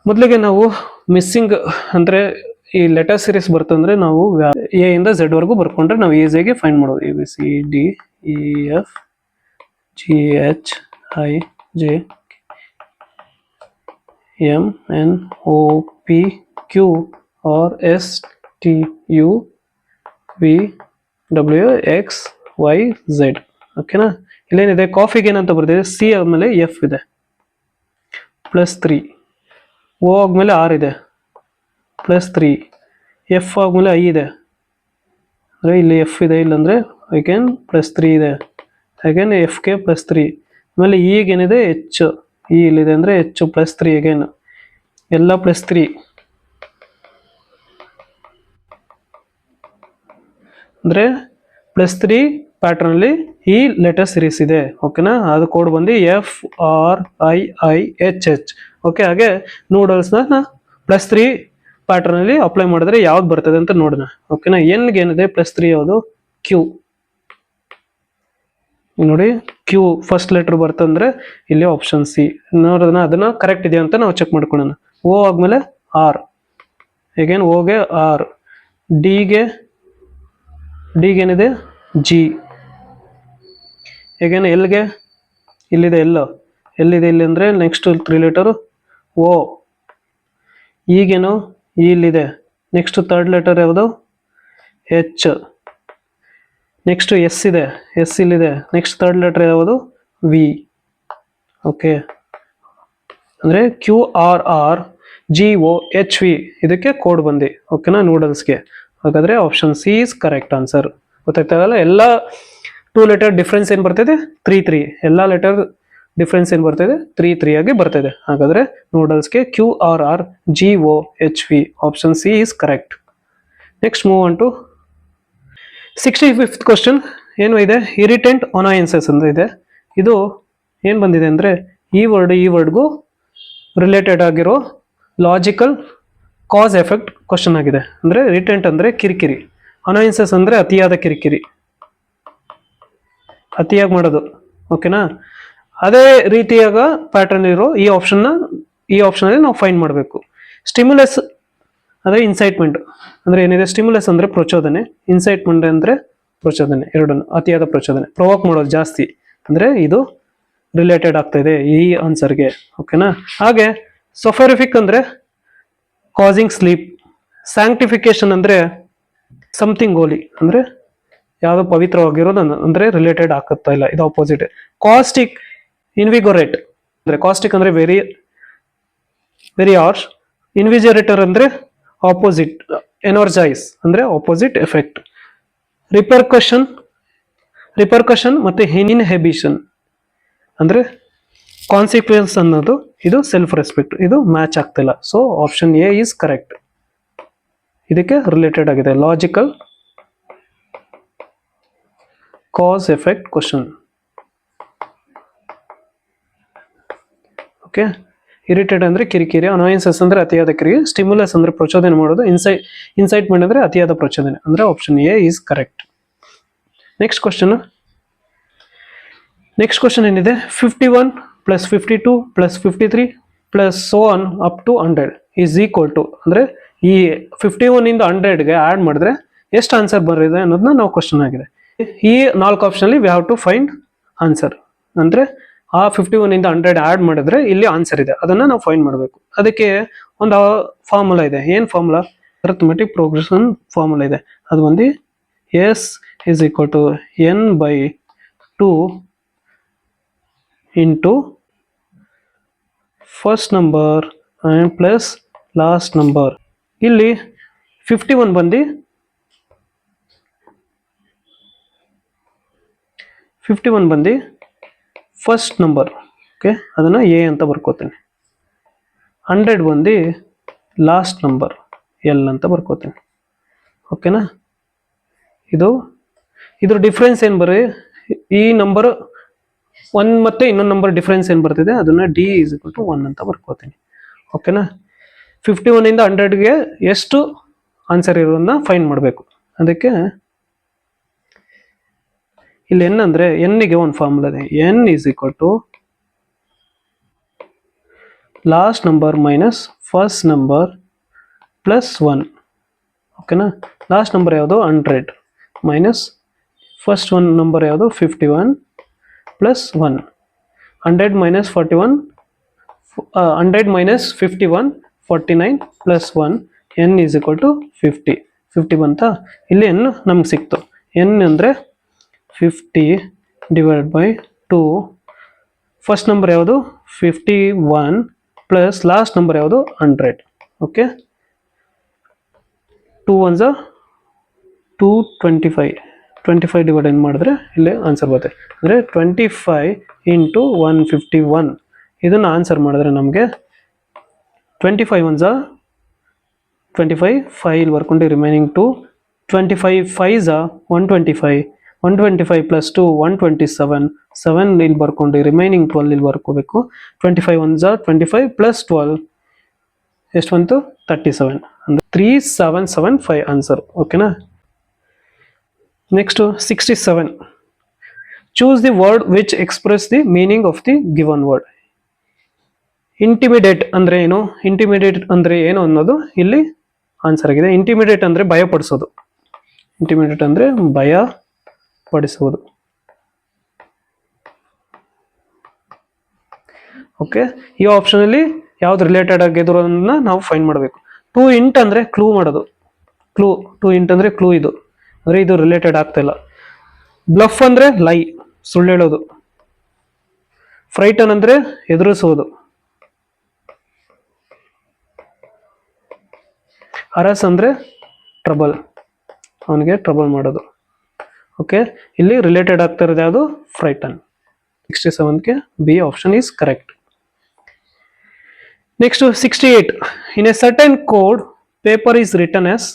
ಮೊದಲಿಗೆ ನಾವು ಮಿಸ್ಸಿಂಗ್ ಅಂದರೆ ಈ ಲೆಟರ್ ಸೀರೀಸ್ ಬರ್ತಂದ್ರೆ ನಾವು ಎ ಇಂದ ಝೆಡ್ ವರೆಗೂ ಬರ್ಕೊಂಡ್ರೆ ನಾವು ಈಸಿಯಾಗಿ ಫೈಂಡ್ ಮಾಡೋದು. ABCDEFGHIJKLMNOPQRSTUVWXYZ. ಓಕೆನಾ, ಇಲ್ಲೇನಿದೆ ಕಾಫಿಗೆ ಏನಂತ ಬರ್ತಿದೆ, ಸಿ ಆದ್ಮೇಲೆ ಎಫ್ ಇದೆ +3, ಓ ಆದ್ಮೇಲೆ ಆರ್ ಇದೆ +3, ಎಫ್ ಆದ್ಮೇಲೆ ಐ ಇದೆ ಅಂದರೆ ಇಲ್ಲಿ ಎಫ್ ಇದೆ, ಇಲ್ಲಾಂದ್ರೆ ಅಗೇನ್ +3 ಇದೆ, ಅಗೇನ್ ಎಫ್ಗೆ +3, ಆಮೇಲೆ ಈಗೇನಿದೆ ಎಚ್, ಇ ಇಲ್ಲಿದೆ ಅಂದರೆ ಎಚ್ +3 ಅಗೇನ್ ಎಲ್ಲ +3 ಅಂದರೆ +3 ಪ್ಯಾಟರ್ನ್ ಅಲ್ಲಿ ಈ ಲೆಟರ್ ಸೀರೀಸ್ ಇದೆ. ಓಕೆನಾ, ಅದು ಕೋಡ್ ಬಂದು FRIIHH. ಓಕೆ, ಹಾಗೆ ನೂಡಲ್ಸ್ನ +3 ಪ್ಯಾಟರ್ನ್ ಅಲ್ಲಿ ಅಪ್ಲೈ ಮಾಡಿದ್ರೆ ಯಾವ್ದು ಬರ್ತದೆ ಅಂತ ನೋಡೋಣ. ಓಕೆನಾ, ಎನ್ಗೆ ಏನಿದೆ +3 ಯಾವುದು, ಕ್ಯೂ ನೋಡಿ, ಕ್ಯೂ ಫಸ್ಟ್ ಲೆಟರ್ ಬರ್ತಂದ್ರೆ ಇಲ್ಲಿ ಆಪ್ಷನ್ ಸಿ ನೋಡೋಣ, ಅದನ್ನ ಕರೆಕ್ಟ್ ಇದೆಯಾ ಅಂತ ನಾವು ಚೆಕ್ ಮಾಡ್ಕೊಳ್ಳೋಣ. ಓ ಆದ್ಮೇಲೆ ಆರ್, ಹೇಗೇನು ಓಗೆ ಆರ್, ಡಿಗೆ ಏನಿದೆ ಜಿ, ಹೇಗೇನು ಎಲ್ಗೆ ಇಲ್ಲಿದೆ ಎಲ್ಲಿದೆ ಇಲ್ಲಿ ಅಂದರೆ ನೆಕ್ಸ್ಟ್ 3 ಲೆಟರು ಓ, ಈಗೇನು ಇಲ್ಲಿದೆ, ನೆಕ್ಸ್ಟ್ 3rd ಲೆಟರ್ ಯಾವುದು ಎಚ್, ನೆಕ್ಸ್ಟ್ ಎಸ್ ಇದೆ, ಎಸ್ ಇಲ್ಲಿದೆ, ನೆಕ್ಸ್ಟ್ 3rd ಲೆಟರ್ ಯಾವುದು ವಿ. ಓಕೆ, ಅಂದರೆ QRRGOHV ಇದಕ್ಕೆ ಕೋಡ್ ಬಂದು. ಓಕೆನಾ, ನೂಡಲ್ಸ್ಗೆ. ಹಾಗಾದ್ರೆ option C is correct answer. ಗೊತ್ತಾಗ್ತದಲ್ಲ, ಎಲ್ಲ 2 ಲೆಟರ್ ಡಿಫ್ರೆನ್ಸ್ ಏನು ಬರ್ತಿದೆ 3 ಎಲ್ಲ ಲೆಟರ್ ಡಿಫ್ರೆನ್ಸ್ ಏನು ಬರ್ತಿದೆ 3 ಆಗಿ ಬರ್ತಿದೆ. ಹಾಗಾದ್ರೆ ನೂಡಲ್ಸ್ಗೆ QRRGOHV option C is correct. Next move on to 65th question. ಏನು ಇದೆ, ಇರಿಟೆಂಟ್ ಅನಾಯನ್ಸಸ್ ಅಂತ ಇದೆ. ಇದು ಏನು ಬಂದಿದೆ ಅಂದರೆ ಈ ವರ್ಡ್ಗೂ ರಿಲೇಟೆಡ್ ಆಗಿರೋ ಲಾಜಿಕಲ್ ಕಾಸ್ ಎಫೆಕ್ಟ್ ಕ್ವಶನ್ ಆಗಿದೆ. ಅಂದರೆ ಇರಿಟೆಂಟ್ ಅಂದರೆ ಕಿರಿಕಿರಿ, ಅನಾಯನ್ಸಸ್ ಅಂದರೆ ಅತಿಯಾದ ಕಿರಿಕಿರಿ, ಅತಿಯಾಗಿ ಮಾಡೋದು. ಓಕೆನಾ, ಅದೇ ರೀತಿಯಾಗ ಪ್ಯಾಟರ್ನ್ ಇರೋ ಈ ಆಪ್ಷನಲ್ಲಿ ನಾವು ಫೈಂಡ್ ಮಾಡಬೇಕು. ಸ್ಟಿಮ್ಯುಲಸ್ ಅಂದರೆ ಇನ್ಸೈಟ್ಮೆಂಟ್ ಅಂದರೆ ಏನಿದೆ, ಸ್ಟಿಮ್ಯುಲಸ್ ಅಂದರೆ ಪ್ರಚೋದನೆ, ಇನ್ಸೈಟ್ಮೆಂಟ್ ಅಂದರೆ ಪ್ರಚೋದನೆ, ಎರಡನ್ನು ಅತಿಯಾದ ಪ್ರಚೋದನೆ, ಪ್ರೊವೋಕ್ ಮಾಡೋದು ಜಾಸ್ತಿ, ಅಂದರೆ ಇದು ರಿಲೇಟೆಡ್ ಆಗ್ತಾ ಇದೆ ಈ ಆನ್ಸರ್ಗೆ. ಓಕೆನಾ, ಹಾಗೆ ಸೊಫೆರಿಫಿಕ್ ಅಂದರೆ ಕಾಸಿಂಗ್ ಸ್ಲೀಪ್, ಸ್ಯಾಂಕ್ಟಿಫಿಕೇಶನ್ ಅಂದರೆ ಸಮಥಿಂಗ್ ಹೋಲಿ ಅಂದರೆ ಯಾವುದೋ ಪವಿತ್ರವಾಗಿರೋದು ಅಂದರೆ ರಿಲೇಟೆಡ್ ಆಗ್ತಾ ಇಲ್ಲ, ಇದು ಆಪೋಸಿಟ್. ಕಾಸ್ಟಿಕ್ ಇನ್ವಿಗೋರೇಟ್ ಅಂದರೆ ಕಾಸ್ಟಿಕ್ ಅಂದರೆ ವೆರಿ ವೆರಿ ಹಾರ್ಶ್, ಇನ್ವಿಜರೇಟರ್ ಅಂದರೆ ಆಪೋಸಿಟ್, ಎನರ್ಜೈಸ್ ಅಂದರೆ ಆಪೋಸಿಟ್ ಎಫೆಕ್ಟ್. ರಿಪರ್ಕಷನ್ ಮತ್ತೆ ಇನ್ಹಿಬಿಷನ್ ಅಂದ್ರೆ ಕಾನ್ಸಿಕ್ವೆನ್ಸ್ ಅನ್ನೋದು ಇದು ಸೆಲ್ಫ್ ರೆಸ್ಪೆಕ್ಟ್, ಇದು ಮ್ಯಾಚ್ ಆಗ್ತಿಲ್ಲ. So option A is correct, ಇದಕ್ಕೆ ರಿಲೇಟೆಡ್ ಆಗಿದೆ ಲಾಜಿಕಲ್ ಕಾಸ್ ಎಫೆಕ್ಟ್ ಕ್ವಶನ್. ಓಕೆ, ಇರಿಟೇಟ್ ಅಂದ್ರೆ ಕಿರಿಕಿರಿ, ಅನಾಯನ್ಸಸ್ ಅಂದ್ರೆ ಅತಿಯಾದ ಕಿರಿಕಿರಿ, ಸ್ಟಿಮ್ಯುಲಸ್ ಅಂದ್ರೆ ಪ್ರಚೋದನೆ ಮಾಡೋದು, ಇನ್ಸೈಟ್ಮೆಂಟ್ ಅಂದ್ರೆ ಅತಿಯಾದ ಪ್ರಚೋದನೆ, ಅಂದ್ರೆ option A is correct. Next question ಏನಿದೆ, 51 + 52 + 53 + so on up to 100 is equal to ಅಂದ್ರೆ ಈ 51 ಇಂದ 100ಗೆ ಆಡ್ ಮಾಡಿದ್ರೆ ಎಷ್ಟು ಆನ್ಸರ್ ಬರಿದೆ ಅನ್ನೋದನ್ನ ನಾವು ಕ್ವಶನ್ ಆಗಿದೆ. ಈ 4 ಆಪ್ಷನ್ ಅಲ್ಲಿ we have to find answer. ಅಂದ್ರೆ ಆ 51 ಇಂದ 100 ಆಡ್ ಮಾಡಿದ್ರೆ ಇಲ್ಲಿ ಆನ್ಸರ್ ಇದೆ, ಅದನ್ನ ನಾವು ಫೈಂಡ್ ಮಾಡಬೇಕು. ಅದಕ್ಕೆ ಒಂದು ಫಾರ್ಮುಲಾ ಇದೆ. ಏನ್ ಫಾರ್ಮುಲಾ? ಅರಿಥಮೆಟಿಕ್ ಪ್ರೋಗ್ರೆಷನ್ ಫಾರ್ಮುಲಾ ಇದೆ. ಅದು ಒಂದು S is equal to n/2 into first number and plus last number. ಇಲ್ಲಿ 51 ಬಂದು ಫಸ್ಟ್ ನಂಬರ್, ಓಕೆ, ಅದನ್ನ ಎ ಅಂತ ಬರ್ಕೋತೇನೆ. 100 ಬಂದು ಲಾಸ್ಟ್ ನಂಬರ್, ಎಲ್ ಅಂತ ಬರ್ಕೋತೇನೆ. ಓಕೆನಾ, ಇದ್ರ ಡಿಫ್ರೆನ್ಸ್ ಏನು ಬರ್ರಿ, ಈ ನಂಬರ್ ಒನ್ ಮತ್ತೆ ಇನ್ನೊಂದು ನಂಬರ್ ಡಿಫ್ರೆನ್ಸ್ ಏನು ಬರ್ತಿದೆ ಅದನ್ನ ಡಿ ಈಸ್ ಈಕ್ವಲ್ ಟು 1 ಅಂತ ಬರ್ಕೋತೀನಿ. ಓಕೆನಾ. 51 ಇಂದ 100ಗೆ ಎಷ್ಟು ಆನ್ಸರ್ ಇರೋದನ್ನ ಫೈಂಡ್ ಮಾಡಬೇಕು. ಅದಕ್ಕೆ ಇಲ್ಲಿ ಎನ್ ಅಂದ್ರೆ ಎನ್ಗೆ ಒಂದು ಫಾರ್ಮುಲಾ ಇದೆ. N is equal to last number minus first number plus 1. Okay. Last number ಯಾವುದು 100 ಮೈನಸ್ ಫಸ್ಟ್ ಒನ್ ನಂಬರ್ ಯಾವುದು 51 plus 1. 100 minus 41 100 minus 51 49 plus 1 N is equal to 50 ಬಂತ. ಇಲ್ಲಿ ಎನ್ ನಮ್ಗೆ ಸಿಕ್ತು. ಎನ್ ಅಂದರೆ 50 ಡಿವೈಡ್ ಬೈ 2. ಫಸ್ಟ್ ನಂಬರ್ ಯಾವುದು 51 ಪ್ಲಸ್ ಲಾಸ್ಟ್ ನಂಬರ್ ಯಾವುದು 100. ಓಕೆ. 2 1 225 ಡಿವೈಡ್ ಏನು ಮಾಡಿದ್ರೆ ಇಲ್ಲಿ ಆನ್ಸರ್ ಬರುತ್ತೆ. ಅಂದರೆ 25 ಇಂಟು 151 ಇದನ್ನು ಆನ್ಸರ್ ಮಾಡಿದ್ರೆ ನಮಗೆ 25 1 25 5 ಇಲ್ಲಿ ಬರ್ಕೊಂಡು ರಿಮೈನಿಂಗ್ 2 25 5 125 125 ಪ್ಲಸ್ 2 127 7 ಇಲ್ಲಿ ಬರ್ಕೊಂಡು ರಿಮೈನಿಂಗ್ 12 ಇಲ್ಲಿ ಬರ್ಕೋಬೇಕು. 25 1 25 ಪ್ಲಸ್ 12 ಎಷ್ಟು ಬಂತು 37 ಅಂದರೆ 3775 ಆನ್ಸರ್. ಓಕೆನಾ. Next 67. Choose the word which express the meaning of the given word. Intimidate ಅಂದ್ರೆ ಏನು, ಇಂಟಿಮಿಡೇಟ್ ಅಂದ್ರೆ ಏನು ಅನ್ನೋದು ಇಲ್ಲಿ ಆನ್ಸರ್ ಆಗಿದೆ. ಇಂಟಿಮಿಡೇಟ್ ಅಂದ್ರೆ ಭಯಪಡಿಸೋದು. ಇಂಟಿಮಿಡೇಟ್ ಅಂದ್ರೆ ಭಯ ಪಡಿಸುವುದು. ಓಕೆ. ಈ ಆಪ್ಷನ್ ಅಲ್ಲಿ ಯಾವ್ದು ರಿಲೇಟೆಡ್ ಆಗಿರೋದನ್ನ ನಾವು ಫೈಂಡ್ ಮಾಡಬೇಕು. ಟು ಇಂಟ್ ಅಂದ್ರೆ ಕ್ಲೂ ಮಾಡೋದು. ಟು ಇಂಟ್ ಅಂದ್ರೆ ಕ್ಲೂ. ಇದು ಅಂದ್ರೆ ಇದು ರಿಲೇಟೆಡ್ ಆಗ್ತಾ ಇಲ್ಲ. ಬ್ಲಫ್ ಅಂದ್ರೆ ಲೈ, ಸುಳ್ಳು ಹೇಳೋದು. ಫ್ರೈಟನ್ ಅಂದ್ರೆ ಎದುರಿಸೋದು. ಅರಸ್ ಅಂದ್ರೆ ಟ್ರಬಲ್, ಅವನಿಗೆ ಟ್ರಬಲ್ ಮಾಡೋದು. ಓಕೆ. ಇಲ್ಲಿ ರಿಲೇಟೆಡ್ ಆಗ್ತಾ ಇರೋದು ಯಾವುದು ಫ್ರೈಟನ್. 67ಗೆ B option is correct. Next 68. In a certain code paper is written as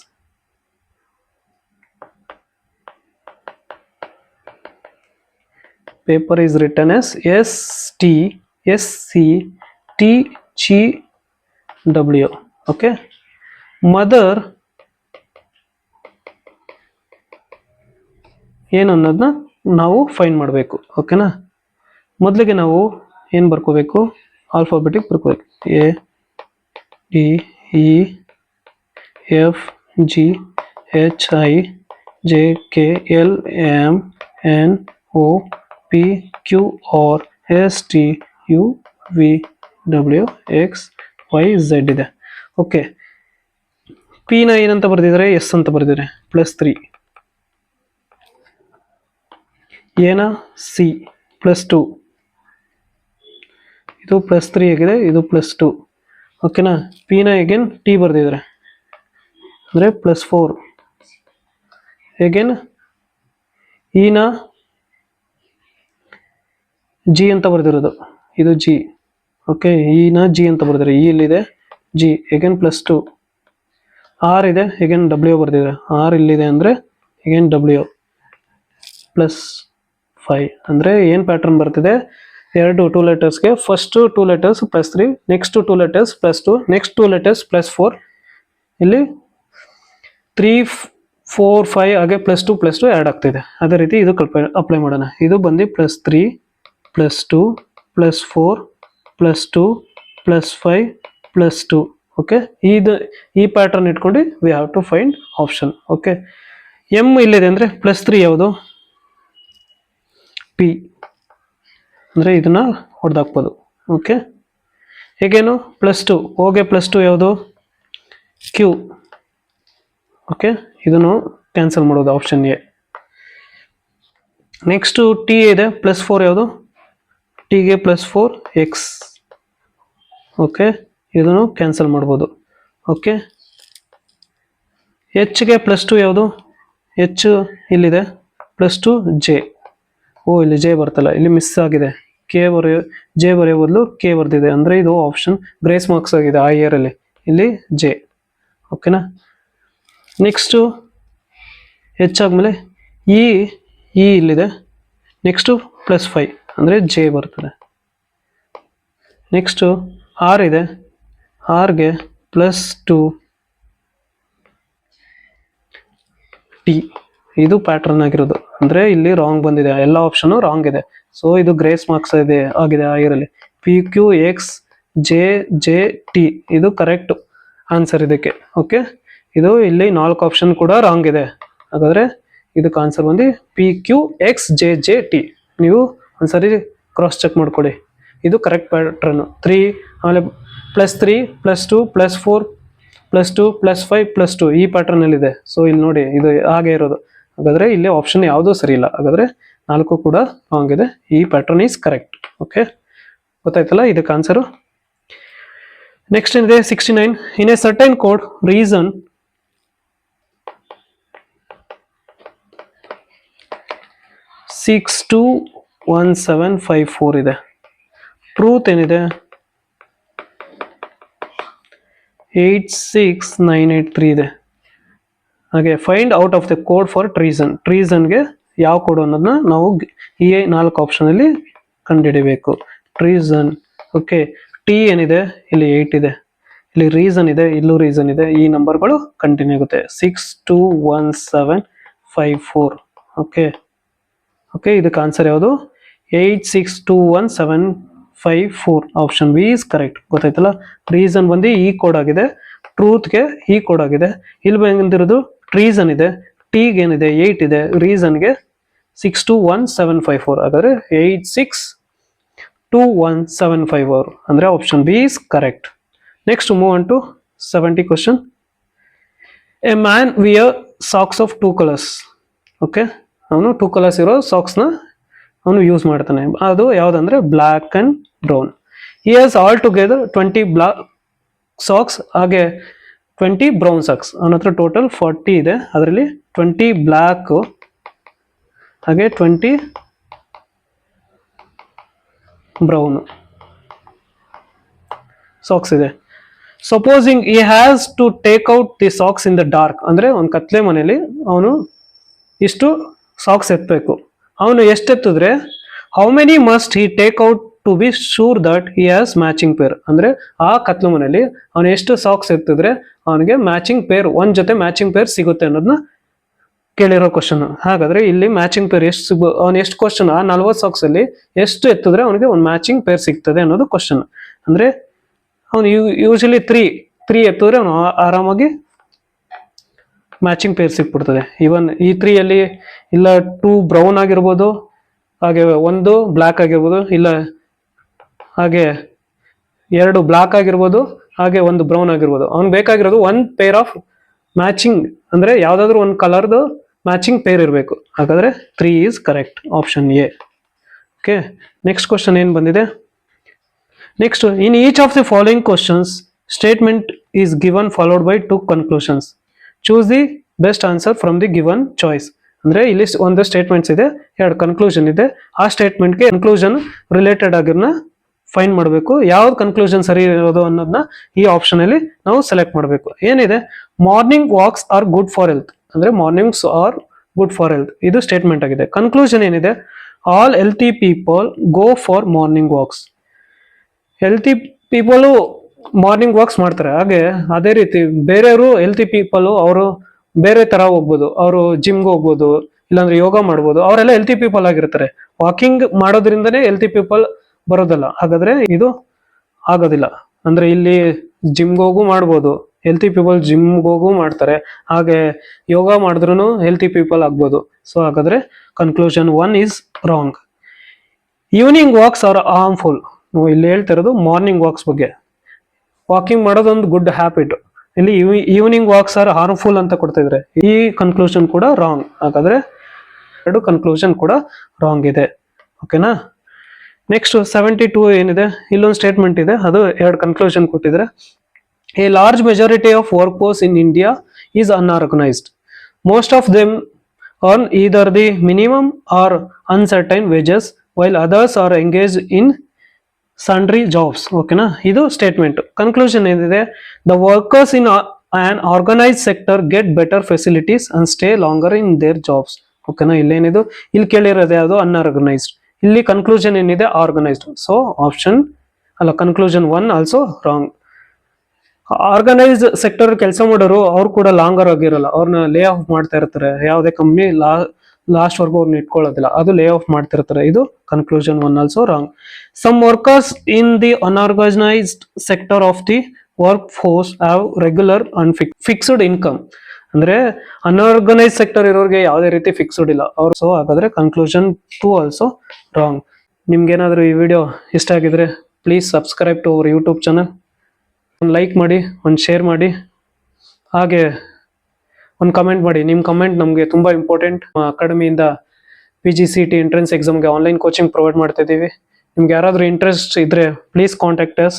STSCTGW. Okay. Mother ಏನು ಅನ್ನೋದನ್ನ ನಾವು ಫೈಂಡ್ ಮಾಡಬೇಕು. ಓಕೆನಾ. ಮೊದಲಿಗೆ ನಾವು ಏನು ಬರ್ಕೋಬೇಕು, ಆಲ್ಫಾಬೆಟಿಕ್ ಬರ್ಕೋಬೇಕು. ABCDHIJKLMNOPQRSTUVWXYZ ಇದೆ. ಓಕೆ. ಪಿನ ಏನಂತ ಬರೆದಿದ್ದಾರೆ, ಎಸ್ ಅಂತ ಬರೆದಿದ್ದಾರೆ, +3. ಏನ ಸಿ +2. ಇದು +3 ಆಗಿದೆ, ಇದು +2. ಓಕೆನಾ. ಪಿನ ಎಗೇನ್ ಟಿ ಬರೆದಿದ್ದಾರೆ ಅಂದರೆ +4. ಎಗೇನ್ ಇನ ಜಿ ಅಂತ ಬರೆದಿರೋದು, ಇದು ಜಿ. ಓಕೆ. ಇನ ಜಿ ಅಂತ ಬರೆದಿದ್ದಾರೆ, ಇ ಇಲ್ಲಿದೆ, ಜಿ ಎಗೇನ್ +2. ಆರ್ ಇದೆ, ಎಗೇನ್ ಡಬ್ಲ್ಯೂ ಬರ್ದಿದ್ದಾರೆ. ಆರ್ ಇಲ್ಲಿದೆ ಅಂದರೆ ಎಗೇನ್ ಡಬ್ಲ್ಯೂ +5. ಅಂದರೆ ಏನು ಪ್ಯಾಟರ್ನ್ ಬರ್ತಿದೆ, ಎರಡು 2 ಲೆಟರ್ಸ್ಗೆ first 2 letters +3, next 2 letters +2, next 2 letters +4. ಇಲ್ಲಿ 3 4 5 ಹಾಗೆ +2 ಆ್ಯಡ್ ಆಗ್ತಿದೆ. ಅದೇ ರೀತಿ ಇದು ಅಪ್ಲೈ ಮಾಡೋಣ. ಇದು ಬಂದು +3 +2 +4 +2 +5 +2. ಓಕೆ. ಈ ಪ್ಯಾಟರ್ನ್ ಇಟ್ಕೊಂಡು we have to find option. Okay. M ಇಲ್ಲಿದೆ ಅಂದರೆ +3 ಯಾವುದು, ಪಿ ಅಂದರೆ ಇದನ್ನ ಹೊಡೆದಾಕ್ಬೋದು. ಓಕೆ. ಹೇಗೇನು +2, ಓಗೆ +2 ಯಾವುದು, ಕ್ಯೂ. ಓಕೆ. ಇದನ್ನು ಕ್ಯಾನ್ಸಲ್ ಮಾಡೋದು ಆಪ್ಷನ್ ಎ. ನೆಕ್ಸ್ಟು ಟಿ ಇದೆ, +4 ಯಾವುದು, ಟಿಗೆ +4 ಎಕ್ಸ್. ಓಕೆ. ಇದನ್ನು ಕ್ಯಾನ್ಸಲ್ ಮಾಡ್ಬೋದು. ಓಕೆ. ಎಚ್ಗೆ +2 ಯಾವುದು, ಎಚ್ ಇಲ್ಲಿದೆ, +2 ಜೆ. ಇಲ್ಲಿ ಜೆ ಬರ್ತಲ್ಲ, ಇಲ್ಲಿ ಮಿಸ್ ಆಗಿದೆ. ಜೆ ಬರೆಯೋ ಬದಲು ಕೆ ಬರ್ದಿದೆ, ಅಂದರೆ ಇದು ಆಪ್ಷನ್ ಗ್ರೇಸ್ ಮಾರ್ಕ್ಸ್ ಆಗಿದೆ ಆ ಇಯರಲ್ಲಿ. ಇಲ್ಲಿ ಜೆ. ಓಕೆನಾ. ನೆಕ್ಸ್ಟು ಎಚ್ ಆದಮೇಲೆ ಇ ಇಲ್ಲಿದೆ, ನೆಕ್ಸ್ಟು +5 ಅಂದರೆ ಜೆ ಬರ್ತದೆ. ನೆಕ್ಸ್ಟು ಆರ್ ಇದೆ, ಆರ್ಗೆ +2 ಟಿ, ಇದು ಪ್ಯಾಟ್ರನ್ ಆಗಿರೋದು. ಅಂದರೆ ಇಲ್ಲಿ ರಾಂಗ್ ಬಂದಿದೆ, ಎಲ್ಲ ಆಪ್ಷನ್ ರಾಂಗ್ ಇದೆ. ಸೊ ಇದು ಗ್ರೇಸ್ ಮಾರ್ಕ್ಸ್ ಆಗಿದೆ ಆ ಇಯರಲ್ಲಿ. PQXJJT ಇದು ಕರೆಕ್ಟ್ ಆನ್ಸರ್ ಇದಕ್ಕೆ. ಓಕೆ, ಇದು ಇಲ್ಲಿ 4 ಆಪ್ಷನ್ ಕೂಡ ರಾಂಗ್ ಇದೆ. ಹಾಗಾದ್ರೆ ಇದಕ್ಕೆ ಆನ್ಸರ್ ಬಂದು PQXJJT. ನೀವು ಒಂದ್ಸರಿ ಕ್ರಾಸ್ ಚೆಕ್ ಮಾಡ್ಕೊಳ್ಳಿ, ಇದು ಕರೆಕ್ಟ್ ಪ್ಯಾಟ್ರನ್. 3 ಆಮೇಲೆ +3 +2 +4 +2 +5 +2 ಈ ಪ್ಯಾಟರ್ನ್ ಅಲ್ಲಿ ಇದೆ. ಸೊ ಇಲ್ಲಿ ನೋಡಿ, ಇದು ಹಾಗೆ ಇರೋದು. ಹಾಗಾದ್ರೆ ಇಲ್ಲಿ ಆಪ್ಷನ್ ಯಾವುದೂ ಸರಿ ಇಲ್ಲ. ಹಾಗಾದ್ರೆ 4 ಕೂಡ ರಾಂಗ್ ಇದೆ. ಈ ಪ್ಯಾಟರ್ನ್ ಈಸ್ ಕರೆಕ್ಟ್. ಓಕೆ, ಗೊತ್ತಾಯ್ತಲ್ಲ ಇದಕ್ಕೆ ಆನ್ಸರು. ನೆಕ್ಸ್ಟ್ ಏನಿದೆ 69. In a certain code reason #621754 ಇದೆ. ಟ್ರೂತ್ ಏನಿದೆ 86983 ಇದೆ. ಹಾಗೆ find out of the code for ಟ್ರೀಸನ್ಗೆ ಯಾವ ಕೋಡ್ ಅನ್ನೋದನ್ನ ನಾವು ಈ 4 ಆಪ್ಷನ್ ಅಲ್ಲಿ ಕಂಡುಹಿಡಿಬೇಕು. ಟ್ರೀಸನ್. ಓಕೆ, ಟಿ ಏನಿದೆ ಇಲ್ಲಿ 8 ಇದೆ, ಇಲ್ಲಿ ರೀಸನ್ ಇದೆ, ಇಲ್ಲೂ ರೀಸನ್ ಇದೆ. ಈ ನಂಬರ್ಗಳು ಕಂಟಿನ್ಯೂ ಆಗುತ್ತೆ. 621754. ಓಕೆ ಓಕೆ, ಇದಕ್ಕೆ ಆನ್ಸರ್ ಯಾವುದು? 862175 ಆಪ್ಷನ್ ಬಿ ಇಸ್ ಕರೆಕ್ಟ್. ಗೊತ್ತಾಯ್ತಲ್ಲ, ರೀಸನ್ ಬಂದು ಈ ಕೋಡ್ ಆಗಿದೆ, ಟ್ರೂತ್ಗೆ ಈ ಕೋಡ್ ಆಗಿದೆ. ಇಲ್ಲಿ ಬಂದಿರೋದು ಟ್ರೀಸನ್ ಇದೆ, ಟಿಗೆ ಏನಿದೆ 8 ಇದೆ, ರೀಸನ್ಗೆ 621754. ಹಾಗಾದ್ರೆ 862175 ಅಂದ್ರೆ option B is correct. Next move on to 70 question. A man wear socks of 2 colours. Okay, ಅವನು 2 ಕಲರ್ಸ್ ಇರೋ ಸಾಕ್ಸ್ನ ಅವನು ಯೂಸ್ ಮಾಡ್ತಾನೆ. ಅದು ಯಾವುದಂದ್ರೆ black and brown. He has all 20 black socks, ಹಾಗೆ 20 ಬ್ರೌನ್ ಸಾಕ್ಸ್. ಅವನ ಹತ್ರ ಟೋಟಲ್ 40 ಇದೆ. ಅದರಲ್ಲಿ 20 ಬ್ಲ್ಯಾಕ್ ಹಾಗೆ 20 ಬ್ರೌನ್ ಸಾಕ್ಸ್ ಇದೆ. Supposing he has to take out the socks in the dark. ಅಂದ್ರೆ ಒಂದು ಕತ್ಲೆ ಮನೆಯಲ್ಲಿ ಅವನು ಇಷ್ಟು ಸಾಕ್ಸ್ ಎತ್ತಬೇಕು. ಅವನು ಎಷ್ಟೆತ್ತಿದ್ರೆ how many must he take out to be sure that he has matching pair. ಅಂದ್ರೆ ಆ ಕತ್ಲು ಮನೆಯಲ್ಲಿ ಅವನು ಎಷ್ಟು ಸಾಕ್ಸ್ ಎತ್ತಿದ್ರೆ ಅವನಿಗೆ ಮ್ಯಾಚಿಂಗ್ ಪೇರ್, ಒಂದ್ ಜೊತೆ ಮ್ಯಾಚಿಂಗ್ ಪೇರ್ ಸಿಗುತ್ತೆ ಅನ್ನೋದನ್ನ ಕೇಳಿರೋ ಕ್ವಶನ್. ಹಾಗಾದ್ರೆ ಇಲ್ಲಿ ಮ್ಯಾಚಿಂಗ್ ಪೇರ್ ಎಷ್ಟು ಅವನು ಎಷ್ಟು ಕ್ವಶನ್, ಆ 40 ಸಾಕ್ಸ್ ಅಲ್ಲಿ ಎಷ್ಟು ಎತ್ತಿದ್ರೆ ಅವನಿಗೆ ಒಂದು ಮ್ಯಾಚಿಂಗ್ ಪೇರ್ ಸಿಗ್ತದೆ ಅನ್ನೋದು ಕ್ವಶನ್. ಅಂದ್ರೆ ಅವನು ಯೂಶಲಿ 3 ಎತ್ತಿದ್ರೆ ಅವನು ಆರಾಮಾಗಿ ಮ್ಯಾಚಿಂಗ್ ಪೇರ್ ಸಿಕ್ಬಿಡ್ತದೆ. ಇವನ್ ಈ 3 ಅಲ್ಲಿ ಇಲ್ಲ 2 ಬ್ರೌನ್ ಆಗಿರ್ಬೋದು, ಹಾಗೆ 1 ಬ್ಲ್ಯಾಕ್ ಆಗಿರ್ಬೋದು, ಇಲ್ಲ ಹಾಗೆ 2 ಬ್ಲ್ಯಾಕ್ ಆಗಿರ್ಬೋದು, ಹಾಗೆ 1 ಬ್ರೌನ್ ಆಗಿರ್ಬೋದು. ಅವ್ನು ಬೇಕಾಗಿರೋದು 1 ಪೇರ್ ಆಫ್ ಮ್ಯಾಚಿಂಗ್, ಅಂದ್ರೆ ಯಾವ್ದಾದ್ರು ಒಂದು ಕಲರ್ದು ಮ್ಯಾಚಿಂಗ್ ಪೇರ್ ಇರಬೇಕು. ಹಾಗಾದ್ರೆ 3 is correct, option A. Okay, next question ಏನ್ ಬಂದಿದೆ. Next, in each of the following questions statement is given followed by 2 conclusions. Choose the best answer from the given choice. ಅಂದ್ರೆ ಇಲ್ಲಿ ಒಂದು ಸ್ಟೇಟ್ಮೆಂಟ್ಸ್ ಇದೆ, 2 ಕನ್ಕ್ಲೂಷನ್ ಇದೆ. ಆ ಸ್ಟೇಟ್ಮೆಂಟ್ಗೆ ಕನ್ಕ್ಲೂಷನ್ ರಿಲೇಟೆಡ್ ಆಗಿರೋನ ಫೈಂಡ್ ಮಾಡಬೇಕು. ಯಾವ್ದು ಕನ್ಕ್ಲೂಷನ್ ಸರಿ ಇರೋದು ಅನ್ನೋದನ್ನ ಈ ಆಪ್ಷನ್ ಅಲ್ಲಿ ನಾವು ಸೆಲೆಕ್ಟ್ ಮಾಡಬೇಕು. ಏನಿದೆ, morning walks are good for health. ಅಂದ್ರೆ mornings are good for health, ಇದು ಸ್ಟೇಟ್ಮೆಂಟ್ ಆಗಿದೆ. ಕನ್ಕ್ಲೂಷನ್ ಏನಿದೆ, all healthy people go for morning walks. Healthy people morning walks ಮಾಡ್ತಾರೆ. ಹಾಗೆ ಅದೇ ರೀತಿ ಬೇರೆಯವರು ಹೆಲ್ತಿ ಪೀಪಲ್ ಅವರು ಬೇರೆ ತರ ಹೋಗ್ಬೋದು, ಅವರು ಜಿಮ್ಗೆ ಹೋಗ್ಬೋದು, ಇಲ್ಲಾಂದ್ರೆ ಯೋಗ ಮಾಡ್ಬೋದು. ಅವರೆಲ್ಲ ಹೆಲ್ತಿ ಪೀಪಲ್ ಆಗಿರ್ತಾರೆ. ವಾಕಿಂಗ್ ಮಾಡೋದ್ರಿಂದನೇ ಹೆಲ್ತಿ ಪೀಪಲ್ ಬರೋದಲ್ಲ. ಹಾಗಾದ್ರೆ ಇದು ಆಗೋದಿಲ್ಲ. ಅಂದ್ರೆ ಇಲ್ಲಿ ಜಿಮ್ಗೆ ಹೋಗು ಮಾಡ್ಬೋದು, ಹೆಲ್ತಿ ಪೀಪಲ್ ಜಿಮ್ಗೆ ಹೋಗು ಮಾಡ್ತಾರೆ, ಹಾಗೆ ಯೋಗ ಮಾಡಿದ್ರು ಹೆಲ್ತಿ ಪೀಪಲ್ ಆಗ್ಬೋದು. ಸೊ ಹಾಗಾದ್ರೆ conclusion 1 is wrong. Evening walks are harmful. ನಾವು ಇಲ್ಲಿ ಹೇಳ್ತಾ ಇರೋದು ಮಾರ್ನಿಂಗ್ ವಾಕ್ಸ್ ಬಗ್ಗೆ. ವಾಕಿಂಗ್ ಮಾಡೋದೊಂದು ಗುಡ್ ಹ್ಯಾಬಿಟ್. ಇಲ್ಲಿ ಈವ್ನಿಂಗ್ ವಾಕ್ಸ್ ಆರ್ ಹಾರ್ಮ್ಫುಲ್ ಅಂತ ಕೊಡ್ತಾ ಇದ್ರೆ ಈ ಕನ್ಕ್ಲೂಷನ್ ಕೂಡ ರಾಂಗ್. ಹಾಗಾದ್ರೆ 2 ಕನ್ಕ್ಲೂಷನ್ ಕೂಡ ರಾಂಗ್ ಇದೆ. ಓಕೆನಾ. ನೆಕ್ಸ್ಟ್ 72 ಏನಿದೆ, ಇಲ್ಲೊಂದು ಸ್ಟೇಟ್ಮೆಂಟ್ ಇದೆ, ಅದು 2 ಕನ್ಕ್ಲೂಷನ್ ಕೊಟ್ಟಿದ್ರೆ. A large majority of work force in India is unorganised. Most of them earn either the minimum or uncertain wages while others are engaged in sundry jobs. ಓಕೆನಾ, ಇದು ಸ್ಟೇಟ್ಮೆಂಟ್. ಕನ್ಕ್ಲೂಷನ್ ಏನಿದೆ, the workers in on organised sector get better facilities and stay longer in their jobs. ಓಕೆನಾ, ಇಲ್ಲೇನಿದು ಇಲ್ಲಿ ಕೇಳಿರೋದು ಯಾವುದು ಅನ್ಆರ್ಗನೈಸ್ಡ್. ಇಲ್ಲಿ ಕನ್ಕ್ಲೂಷನ್ ಏನಿದೆ ಆರ್ಗನೈಸ್ಡ್. ಸೊ ಆಪ್ಷನ್ ಅಲ್ಲ, conclusion 1 also wrong. Organised sector ಕೆಲಸ ಮಾಡೋರು ಅವ್ರು ಕೂಡ ಲಾಂಗರ್ ಆಗಿರಲ್ಲ, ಅವ್ರನ್ನ ಲೇ ಆಫ್ ಮಾಡ್ತಾ ಇರ್ತಾರೆ. ಯಾವುದೇ ಕಂಪ್ನಿ ಲಾಸ್ಟ್ ವರ್ಗು ಅವ್ರನ್ನ ಇಟ್ಕೊಳ್ಳೋದಿಲ್ಲ, ಅದು ಲೇ ಆಫ್ ಮಾಡ್ತಿರ್ತಾರೆ. ಇದು conclusion 1 also wrong. Some workers in the unorganised sector of the work force have regular and fixed income. ಅಂದ್ರೆ ಅನ್ಆರ್ಗನೈಸ್ ಸೆಕ್ಟರ್ ಇರೋರಿಗೆ ಯಾವುದೇ ರೀತಿ ಫಿಕ್ಸ್ಡ್ ಇಲ್ಲ ಅವ್ರು. ಸೊ ಹಾಗಾದ್ರೆ ಕನ್ಕ್ಲೂಷನ್ 2 ಆಲ್ಸೋ ರಾಂಗ್. ನಿಮ್ಗೆ ಏನಾದರೂ ಈ ವಿಡಿಯೋ ಇಷ್ಟ ಆಗಿದ್ರೆ please subscribe to our YouTube channel. ಒಂದು ಲೈಕ್ ಮಾಡಿ, ಒಂದು ಶೇರ್ ಮಾಡಿ, ಹಾಗೆ ಒಂದು ಕಮೆಂಟ್ ಮಾಡಿ. ನಿಮ್ಮ ಕಮೆಂಟ್ ನಮಗೆ ತುಂಬ ಇಂಪಾರ್ಟೆಂಟ್. ಅಕಾಡೆಮಿಯಿಂದ PGCET ಎಂಟ್ರೆನ್ಸ್ ಎಕ್ಸಾಮ್ಗೆ ಆನ್ಲೈನ್ ಕೋಚಿಂಗ್ ಪ್ರೊವೈಡ್ ಮಾಡ್ತಾ ಇದ್ದೀವಿ. ನಿಮ್ಗೆ ಯಾರಾದರೂ ಇಂಟ್ರೆಸ್ಟ್ ಇದ್ದರೆ ಪ್ಲೀಸ್ ಕಾಂಟ್ಯಾಕ್ಟ್ ಅಸ್.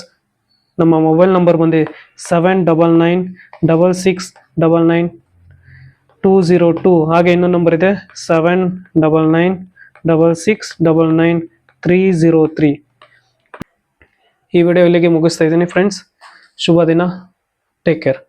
ನಮ್ಮ ಮೊಬೈಲ್ ನಂಬರ್ ಬಂದು 7996999202. ಹಾಗೆ ಇನ್ನೊಂದು ನಂಬರ್ ಇದೆ 7996999303. ಈ ವಿಡಿಯೋ ಇಲ್ಲಿಗೆ ಮುಗಿಸ್ತಾ ಇದ್ದೀನಿ ಫ್ರೆಂಡ್ಸ್. ಶುಭ ದಿನ. Take care.